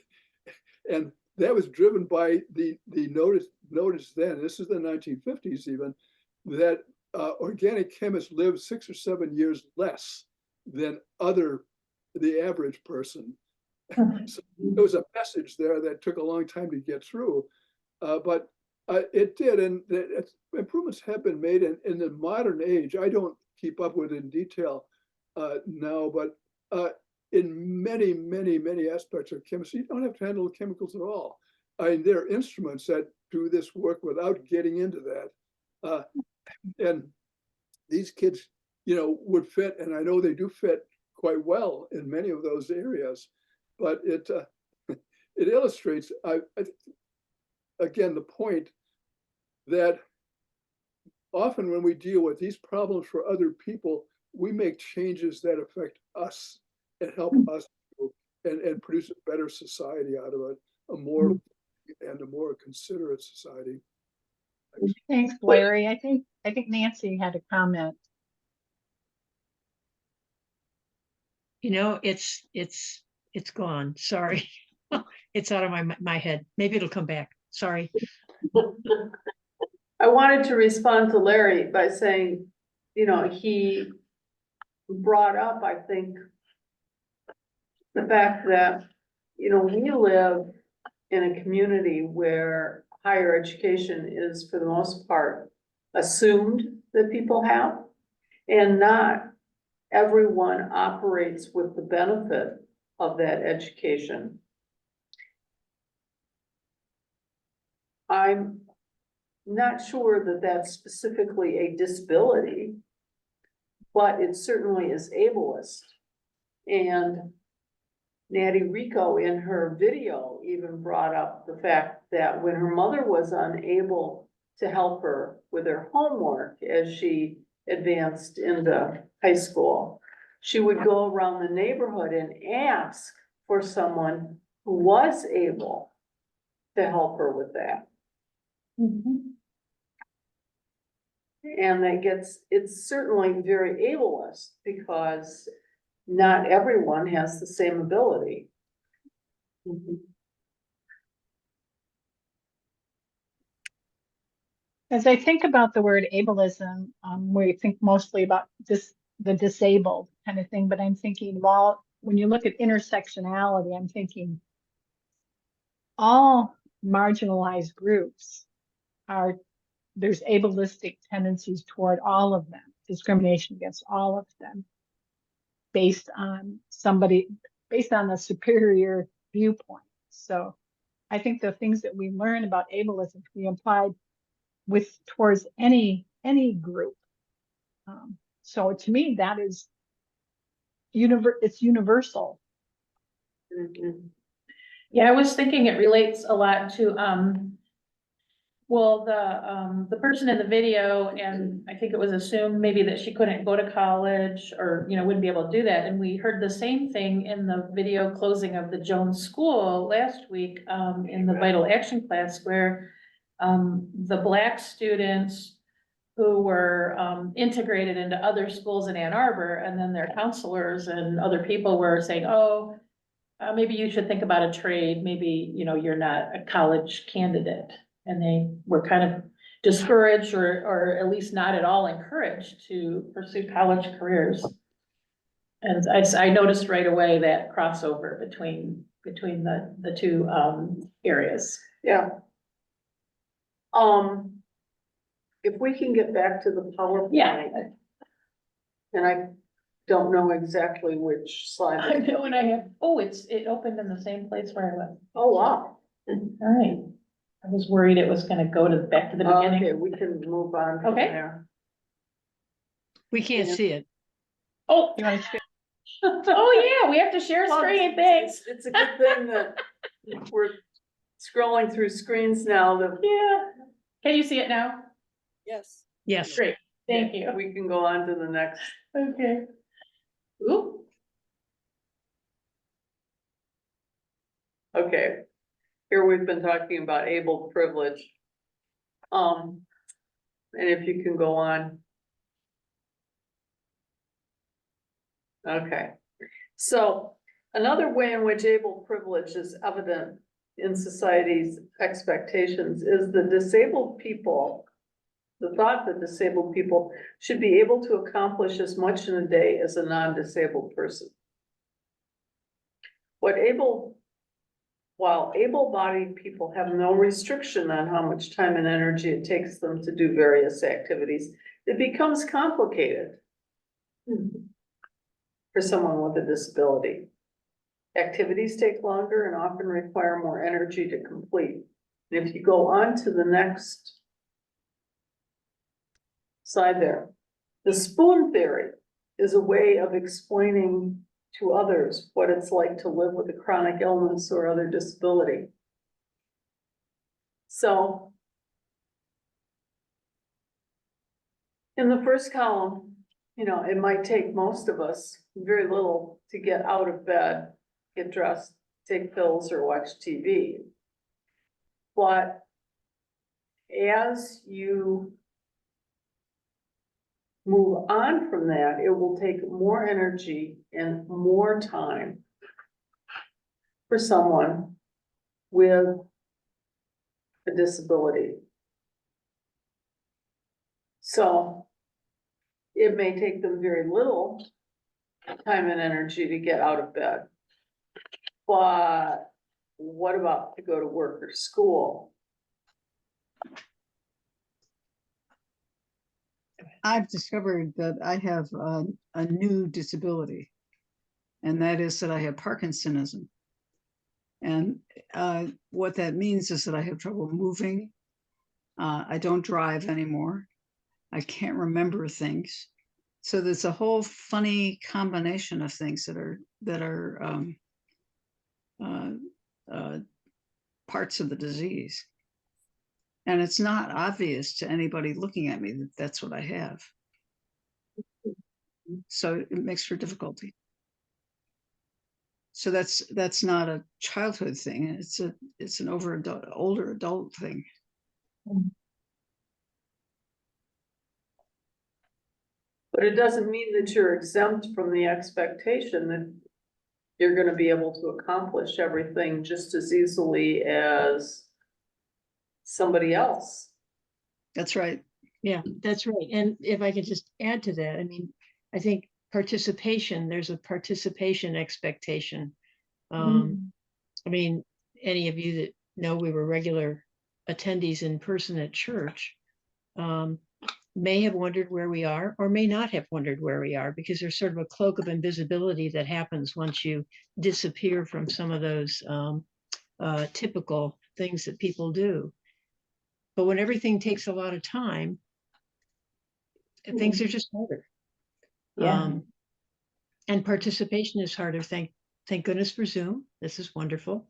And that was driven by the notice then, this is the 1950s even, that organic chemists live 6 or 7 years less than the average person. So there was a message there that took a long time to get through, but it did, and improvements have been made in the modern age. I don't keep up with it in detail now, but in many, many, many aspects of chemistry, you don't have to handle chemicals at all. I mean, there are instruments that do this work without getting into that. And these kids, would fit, and I know they do fit quite well in many of those areas, but it illustrates, again, the point that often when we deal with these problems for other people, we make changes that affect us and help us and produce a better society out of it, a more considerate society. Thanks, Larry. I think Nancy had a comment. It's gone. Sorry. It's out of my head. Maybe it'll come back. Sorry. I wanted to respond to Larry by saying, he brought up, I think, the fact that, you know, we live in a community where higher education is for the most part assumed that people have, and not everyone operates with the benefit of that education. I'm not sure that that's specifically a disability, but it certainly is ableist. And Natty Rico in her video even brought up the fact that when her mother was unable to help her with her homework as she advanced into high school, she would go around the neighborhood and ask for someone who was able to help her with that. And it's certainly very ableist because not everyone has the same ability. As I think about the word ableism, we think mostly about the disabled kind of thing, but I'm thinking, well, when you look at intersectionality, I'm thinking all marginalized groups there's ableistic tendencies toward all of them, discrimination against all of them, based on a superior viewpoint. So I think the things that we learn about ableism can be applied towards any group. So to me, that is it's universal. Yeah, I was thinking it relates a lot to, well, the person in the video, and I think it was assumed maybe that she couldn't go to college or, you know, wouldn't be able to do that. And we heard the same thing in the video closing of the Jones School last week, in the Vital Action class, where the Black students who were integrated into other schools in Ann Arbor, and then their counselors and other people were saying, oh, maybe you should think about a trade, maybe, you know, you're not a college candidate. And they were kind of discouraged or at least not at all encouraged to pursue college careers. And I noticed right away that crossover between the two areas. Yeah. If we can get back to the PowerPoint. Yeah. And I don't know exactly which slide. I know, and I have, oh, it opened in the same place where I was. Oh, wow. All right. I was worried it was gonna go back to the beginning. Okay, we can move on from Okay. there. We can't see it. Oh, You want to share? oh yeah, we have to share Well, screen, thanks. It's a good thing that we're scrolling through screens now that. Yeah. Can you see it now? Yes. Yes. Great, thank you. We can go on to the next. Okay. Ooh. Okay, here we've been talking about able privilege. And if you can go on. Okay, so another way in which able privilege is evident in society's expectations is the disabled people. The thought that disabled people should be able to accomplish as much in a day as a non-disabled person. While able-bodied people have no restriction on how much time and energy it takes them to do various activities, it becomes complicated for someone with a disability. Activities take longer and often require more energy to complete. And if you go on to the next slide there, the spoon theory is a way of explaining to others what it's like to live with a chronic illness or other disability. So in the first column, you know, it might take most of us very little to get out of bed, get dressed, take pills, or watch TV. But as you move on from that, it will take more energy and more time for someone with a disability. So it may take them very little time and energy to get out of bed. But what about to go to work or school? I've discovered that I have a new disability, and that is that I have Parkinsonism. And what that means is that I have trouble moving. I don't drive anymore. I can't remember things. So there's a whole funny combination of things that are parts of the disease. And it's not obvious to anybody looking at me that that's what I have. So it makes for difficulty. So that's not a childhood thing. It's an older adult thing. But it doesn't mean that you're exempt from the expectation that you're gonna be able to accomplish everything just as easily as somebody else. That's right. Yeah, that's right. And if I could just add to that, I mean, I think participation, there's a participation expectation. I mean, any of you that know we were regular attendees in person at church may have wondered where we are or may not have wondered where we are, because there's sort of a cloak of invisibility that happens once you disappear from some of those typical things that people do. But when everything takes a lot of time, things are just harder. Yeah. And participation is harder. Thank goodness for Zoom. This is wonderful.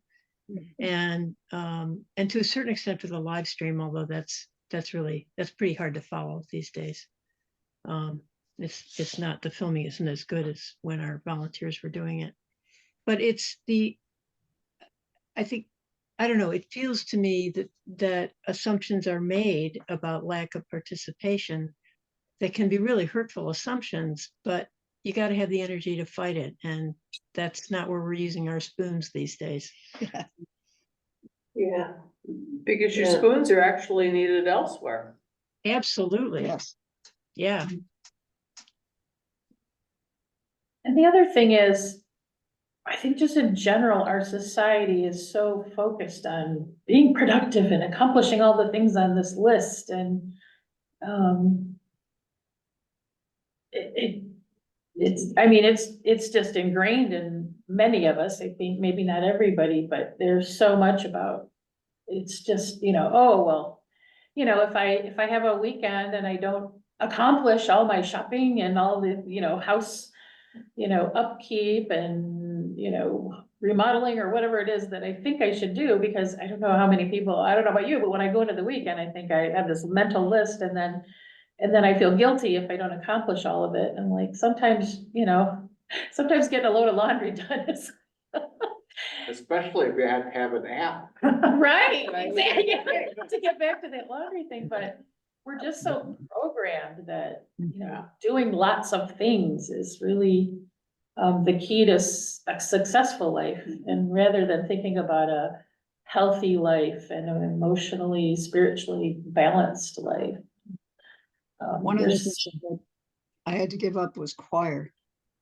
And to a certain extent for the live stream, although that's pretty hard to follow these days. It's not, the filming isn't as good as when our volunteers were doing it. But I don't know, it feels to me that assumptions are made about lack of participation that can be really hurtful assumptions, but you got to have the energy to fight it. And that's not where we're using our spoons these days. Yeah. Because your spoons are actually needed elsewhere. Absolutely. Yes. Yeah. And the other thing is, I think just in general, our society is so focused on being productive and accomplishing all the things on this list, and it's just ingrained in many of us. I think maybe not everybody, but there's so much about, it's just, oh, well, if I have a weekend and I don't accomplish all my shopping and all the, house, upkeep and, remodeling or whatever it is that I think I should do, because I don't know how many people, I don't know about you, but when I go into the weekend, I think I have this mental list, and then I feel guilty if I don't accomplish all of it. And like, sometimes getting a load of laundry done is. Especially if you have to have an app. Right, exactly. To get back to that laundry thing, but we're just so programmed that, doing lots of things is really the key to a successful life. And rather than thinking about a healthy life and an emotionally, spiritually balanced life. One of the things that I had to give up was choir.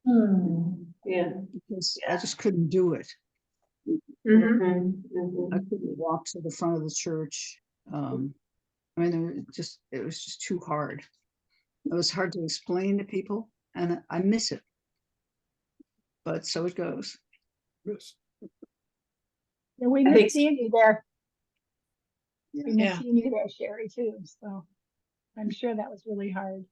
Yeah. Because I just couldn't do it. Mm-hmm. I couldn't walk to the front of the church. I mean, it was just too hard. It was hard to explain to people, and I miss it. But so it goes. Yes. Yeah, we I miss think- seeing you there. Yeah. We miss seeing you there, Sherry, too. So I'm sure that was really hard.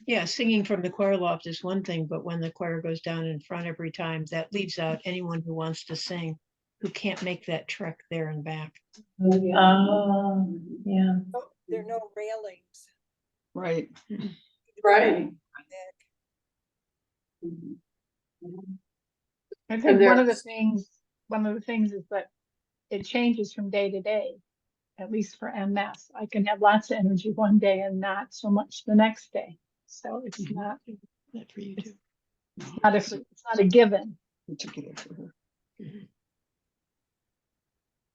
Yeah, singing from the choir loft is one thing, but when the choir goes down in front every time, that leaves out anyone who wants to sing, who can't make that trek there and back. Yeah. Oh, there are no railings. Right. Right. I think one of the there's- things is that it changes from day to day, at least for MS. I can have lots of energy one day and not so much the next day. So it's not for you too. it's not a given. Particular for her.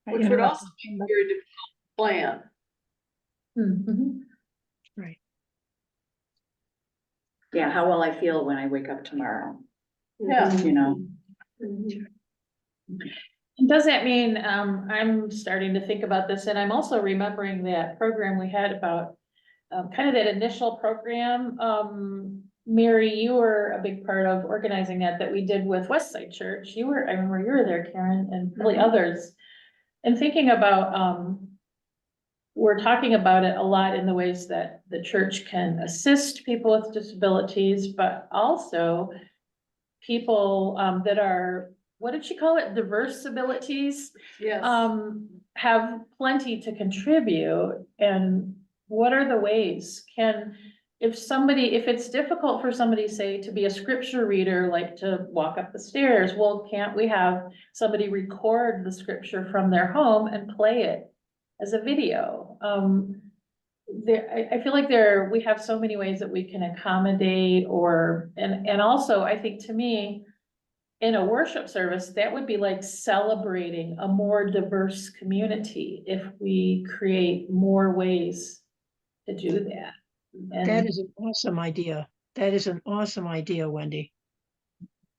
Which would also be a very difficult plan. Right. Yeah, how will I feel when I wake up tomorrow? Yeah. You know, Does that mean, I'm starting to think about this, and I'm also remembering that program we had about, kind of that initial program, Mary, you were a big part of organizing that we did with Westside Church. I remember you were there, Karen, and really others. And thinking about, we're talking about it a lot in the ways that the church can assist people with disabilities, but also people, that are, what did she call it? Diverse abilities, Yes. have plenty to contribute. And what are the ways? If it's difficult for somebody, say, to be a scripture reader, like to walk up the stairs, well, can't we have somebody record the scripture from their home and play it as a video? I feel like we have so many ways that we can accommodate, and also, I think, to me, in a worship service, that would be like celebrating a more diverse community if we create more ways to do that. That is an awesome idea. That is an awesome idea, Wendy.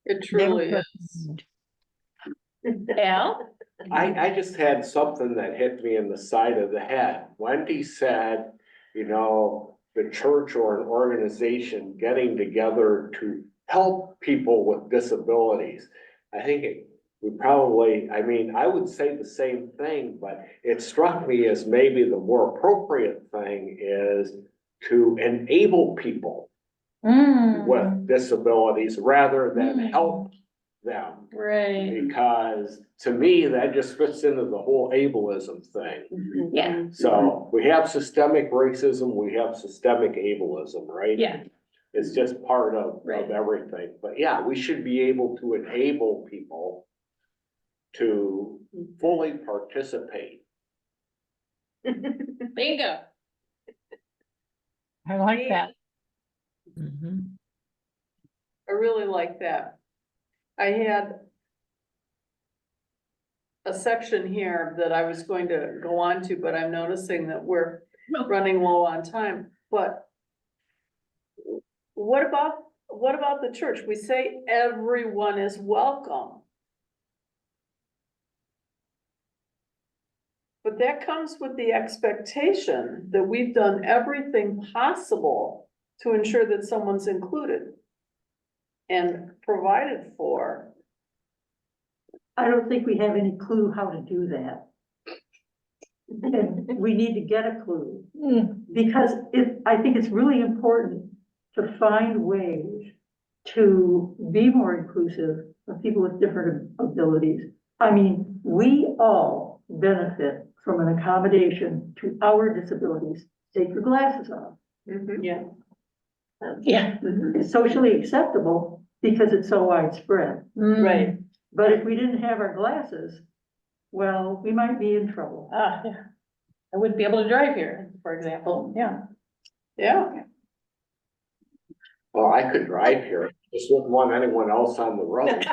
It Never truly crossed is. my mind. Al? I just had something that hit me in the side of the head. Wendy said, the church or an organization getting together to help people with disabilities. I think I would say the same thing, but it struck me as maybe the more appropriate thing is to enable people with disabilities rather than help them. Right. Because to me, that just fits into the whole ableism thing. Yeah. So we have systemic racism, we have systemic ableism, right? Yeah. It's just part of Right. everything. But yeah, we should be able to enable people to fully participate. Bingo. I like that. Mhm. I really like that. I had a section here that I was going to go on to, but I'm noticing that we're running low on time. But what about the church? We say everyone is welcome. But that comes with the expectation that we've done everything possible to ensure that someone's included and provided for. I don't think we have any clue how to do that. And we need to get a clue, because I think it's really important to find ways to be more inclusive of people with different abilities. I mean, we all benefit from an accommodation to our disabilities. Take your glasses off. Yeah. Yeah. It's socially acceptable because it's so widespread. Right. But if we didn't have our glasses, well, we might be in trouble. Yeah. I wouldn't be able to drive here, for example. Yeah. Yeah. Well, I could drive here, just wouldn't want anyone else on the road.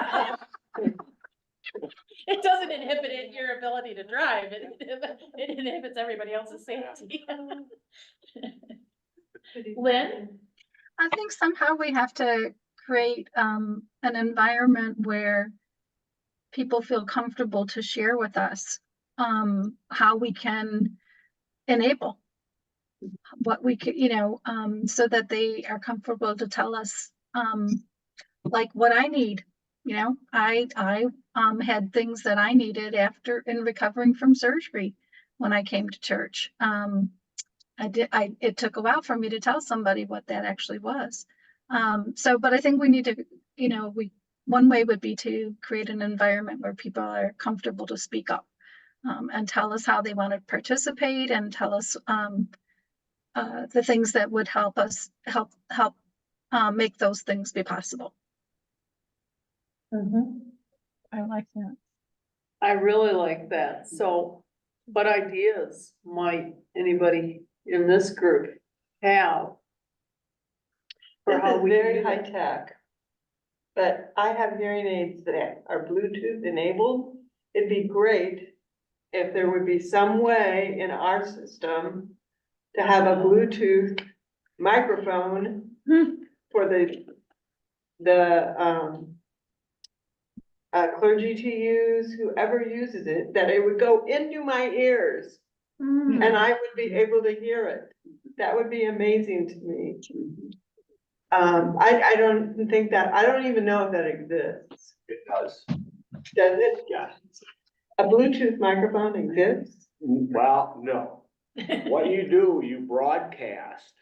It doesn't inhibit your ability to drive. It inhibits everybody else's safety. Lynn? I think somehow we have to create an environment where people feel comfortable to share with us how we can enable what we could, so that they are comfortable to tell us like what I need. I had things that I needed after in recovering from surgery when I came to church. It took a while for me to tell somebody what that actually was. But I think we need to, one way would be to create an environment where people are comfortable to speak up and tell us how they want to participate and tell us the things that would help us make those things be possible. I like that. I really like that. So what ideas might anybody in this group have? For This how is we very can do high that? tech. But I have hearing aids that are Bluetooth enabled. It'd be great if there would be some way in our system to have a Bluetooth microphone for the clergy to use, whoever uses it, that it would go into my ears Mm. and I would be able to hear it. That would be amazing to me. I don't think that, I don't even know if that exists. It does. Does it? Yeah. A Bluetooth microphone exists? Well, no. What you do, you broadcast,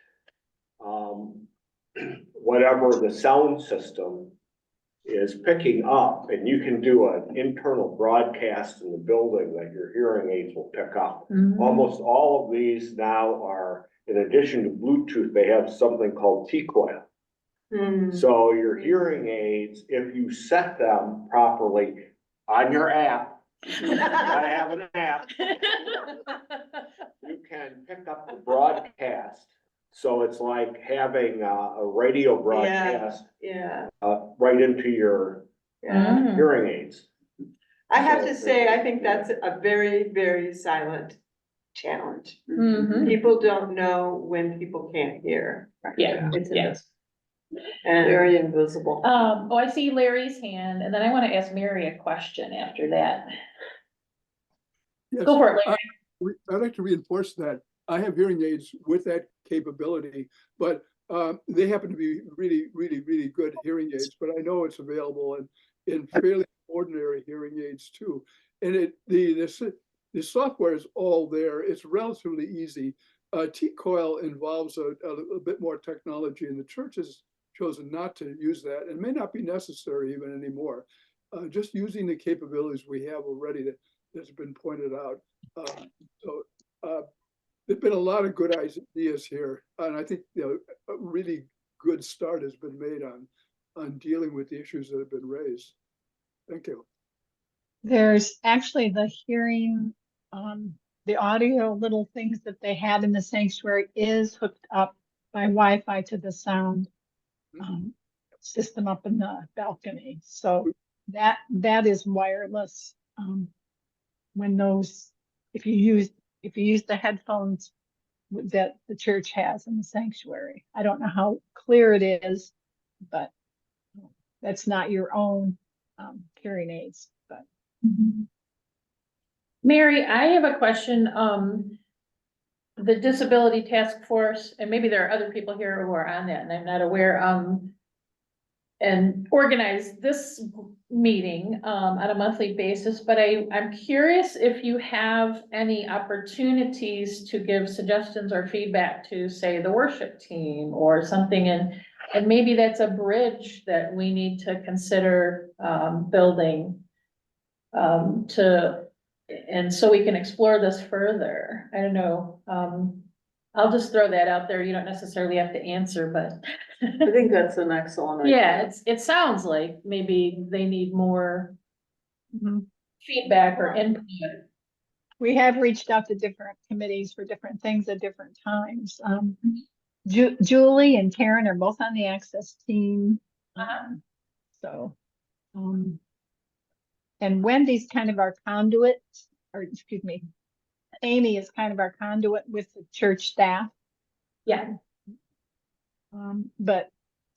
whatever the sound system is picking up, and you can do an internal broadcast in the building that your hearing aids will pick up. Mhm. Almost all of these now are, in addition to Bluetooth, they have something called T-coil. Hmm. So your hearing aids, if you set them properly on your app, you gotta have an app, you can pick up the broadcast. So it's like having a radio broadcast Yeah, right into your yeah. Mm. hearing aids. I have to say, I think that's a very, very silent challenge. Mhm. People don't know when people can't hear. Yeah, It's yeah. invisible. And very invisible. Oh, I see Larry's hand, and then I want to ask Mary a question after that. Yes, Go for it, Larry. I'd like to reinforce that. I have hearing aids with that capability, but they happen to be really, really, really good hearing aids, but I know it's available in fairly ordinary hearing aids too. And the software is all there. It's relatively easy. T-coil involves a bit more technology, and the church has chosen not to use that, and may not be necessary even anymore. Just using the capabilities we have already that's been pointed out. There've been a lot of good ideas here, and I think a really good start has been made on dealing with the issues that have been raised. Thank you. There's actually the hearing, the audio little things that they had in the sanctuary is hooked up by Wi-Fi to the sound system up in the balcony. So that is wireless. When those, if you use the headphones that the church has in the sanctuary, I don't know how clear it is, but that's not your own hearing aids. But Mary, I have a question. The Disability Task Force, and maybe there are other people here who are on that and I'm not aware, and organize this meeting, on a monthly basis, but I'm curious if you have any opportunities to give suggestions or feedback to, say, the worship team or something, and maybe that's a bridge that we need to consider, building, and so we can explore this further. I don't know. I'll just throw that out there. You don't necessarily have to answer, but. I think that's an excellent idea. Yeah, it sounds like maybe they need more feedback or input. we have reached out to different committees for different things at different times. Julie and Karen are both on the access team. So, and Wendy's kind of our conduit, or excuse me, Amy is kind of our conduit with the church staff. Yeah. But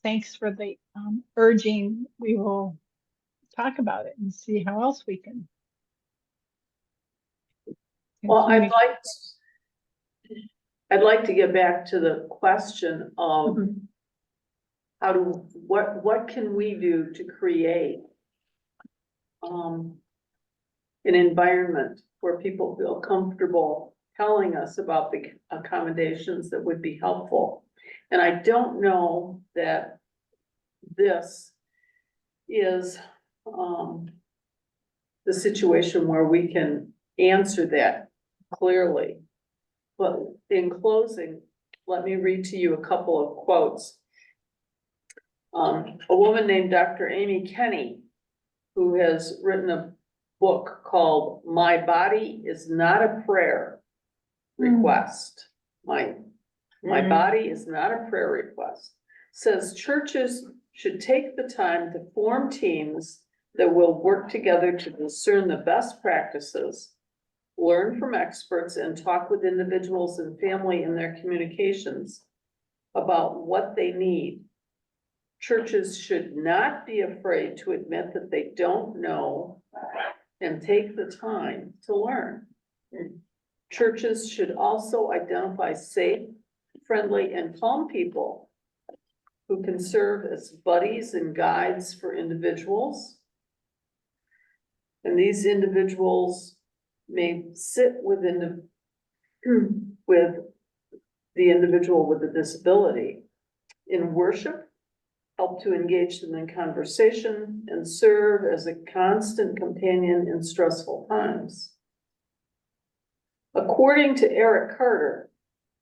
thanks for the urging. We will talk about it and see how else we can. Well, I'd like to get back to the question of what can we do to create an environment where people feel comfortable telling us about the accommodations that would be helpful. And I don't know that this is the situation where we can answer that clearly. But in closing, let me read to you a couple of quotes. A woman named Dr. Amy Kenny, who has written a book called My Body is Not a Prayer Request. My body is not a prayer request, says churches should take the time to form teams that will work together to discern the best practices, learn from experts, and talk with individuals and family in their communications about what they need. Churches should not be afraid to admit that they don't know and take the time to learn. Churches should also identify safe, friendly, and calm people who can serve as buddies and guides for individuals. And these individuals may sit within with the individual with a disability in worship, help to engage them in conversation, and serve as a constant companion in stressful times. According to Eric Carter,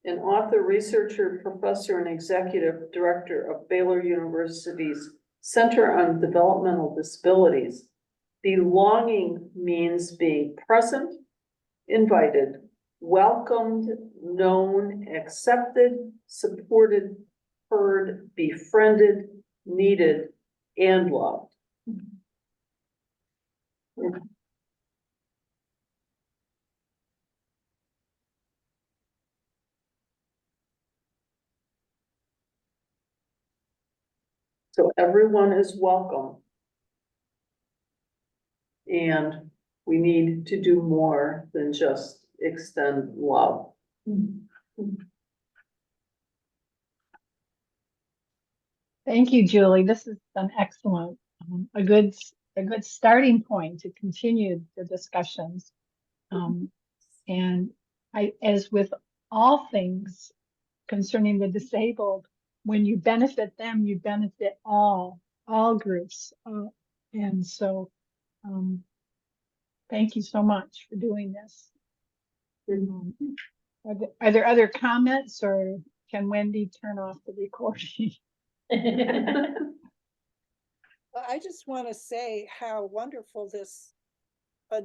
an author, researcher, professor, and executive director of Baylor University's Center on Developmental Disabilities, belonging means being present, invited, welcomed, known, accepted, supported, heard, befriended, needed, and loved. So everyone is welcome. And we need to do more than just extend love. Thank you, Julie. This has been excellent. A good starting point to continue the discussions. And as with all things concerning the disabled, when you benefit them, you benefit all groups. And so, thank you so much for doing this. Are there other comments, or can Wendy turn off the recording? Well, I just want to say how wonderful this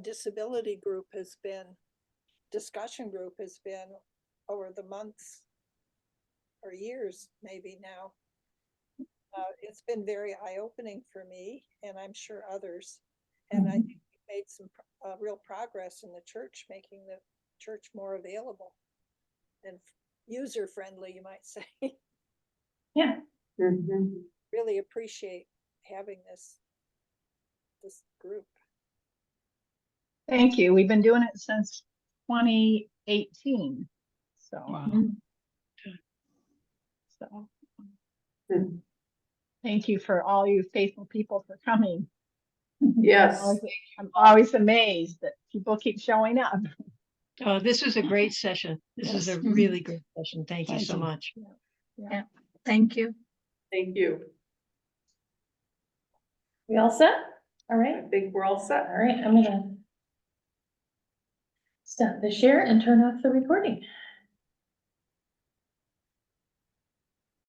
disability group has been, discussion group has been over the months or years maybe now. It's been very eye-opening for me, and I'm sure others. And I think we've made some real progress in the church, making the church more available and user-friendly, you might say. Yeah. Really appreciate having this group. Thank you. We've been doing it since 2018. So, thank you for all you faithful people for coming. Yes. I'm always amazed that people keep showing up. This was a great session. This is a really great session. Thank you so much. Yeah, thank you. Thank you. We all set? All I right. think we're all set. All right. I'm gonna stop the share and turn off the recording.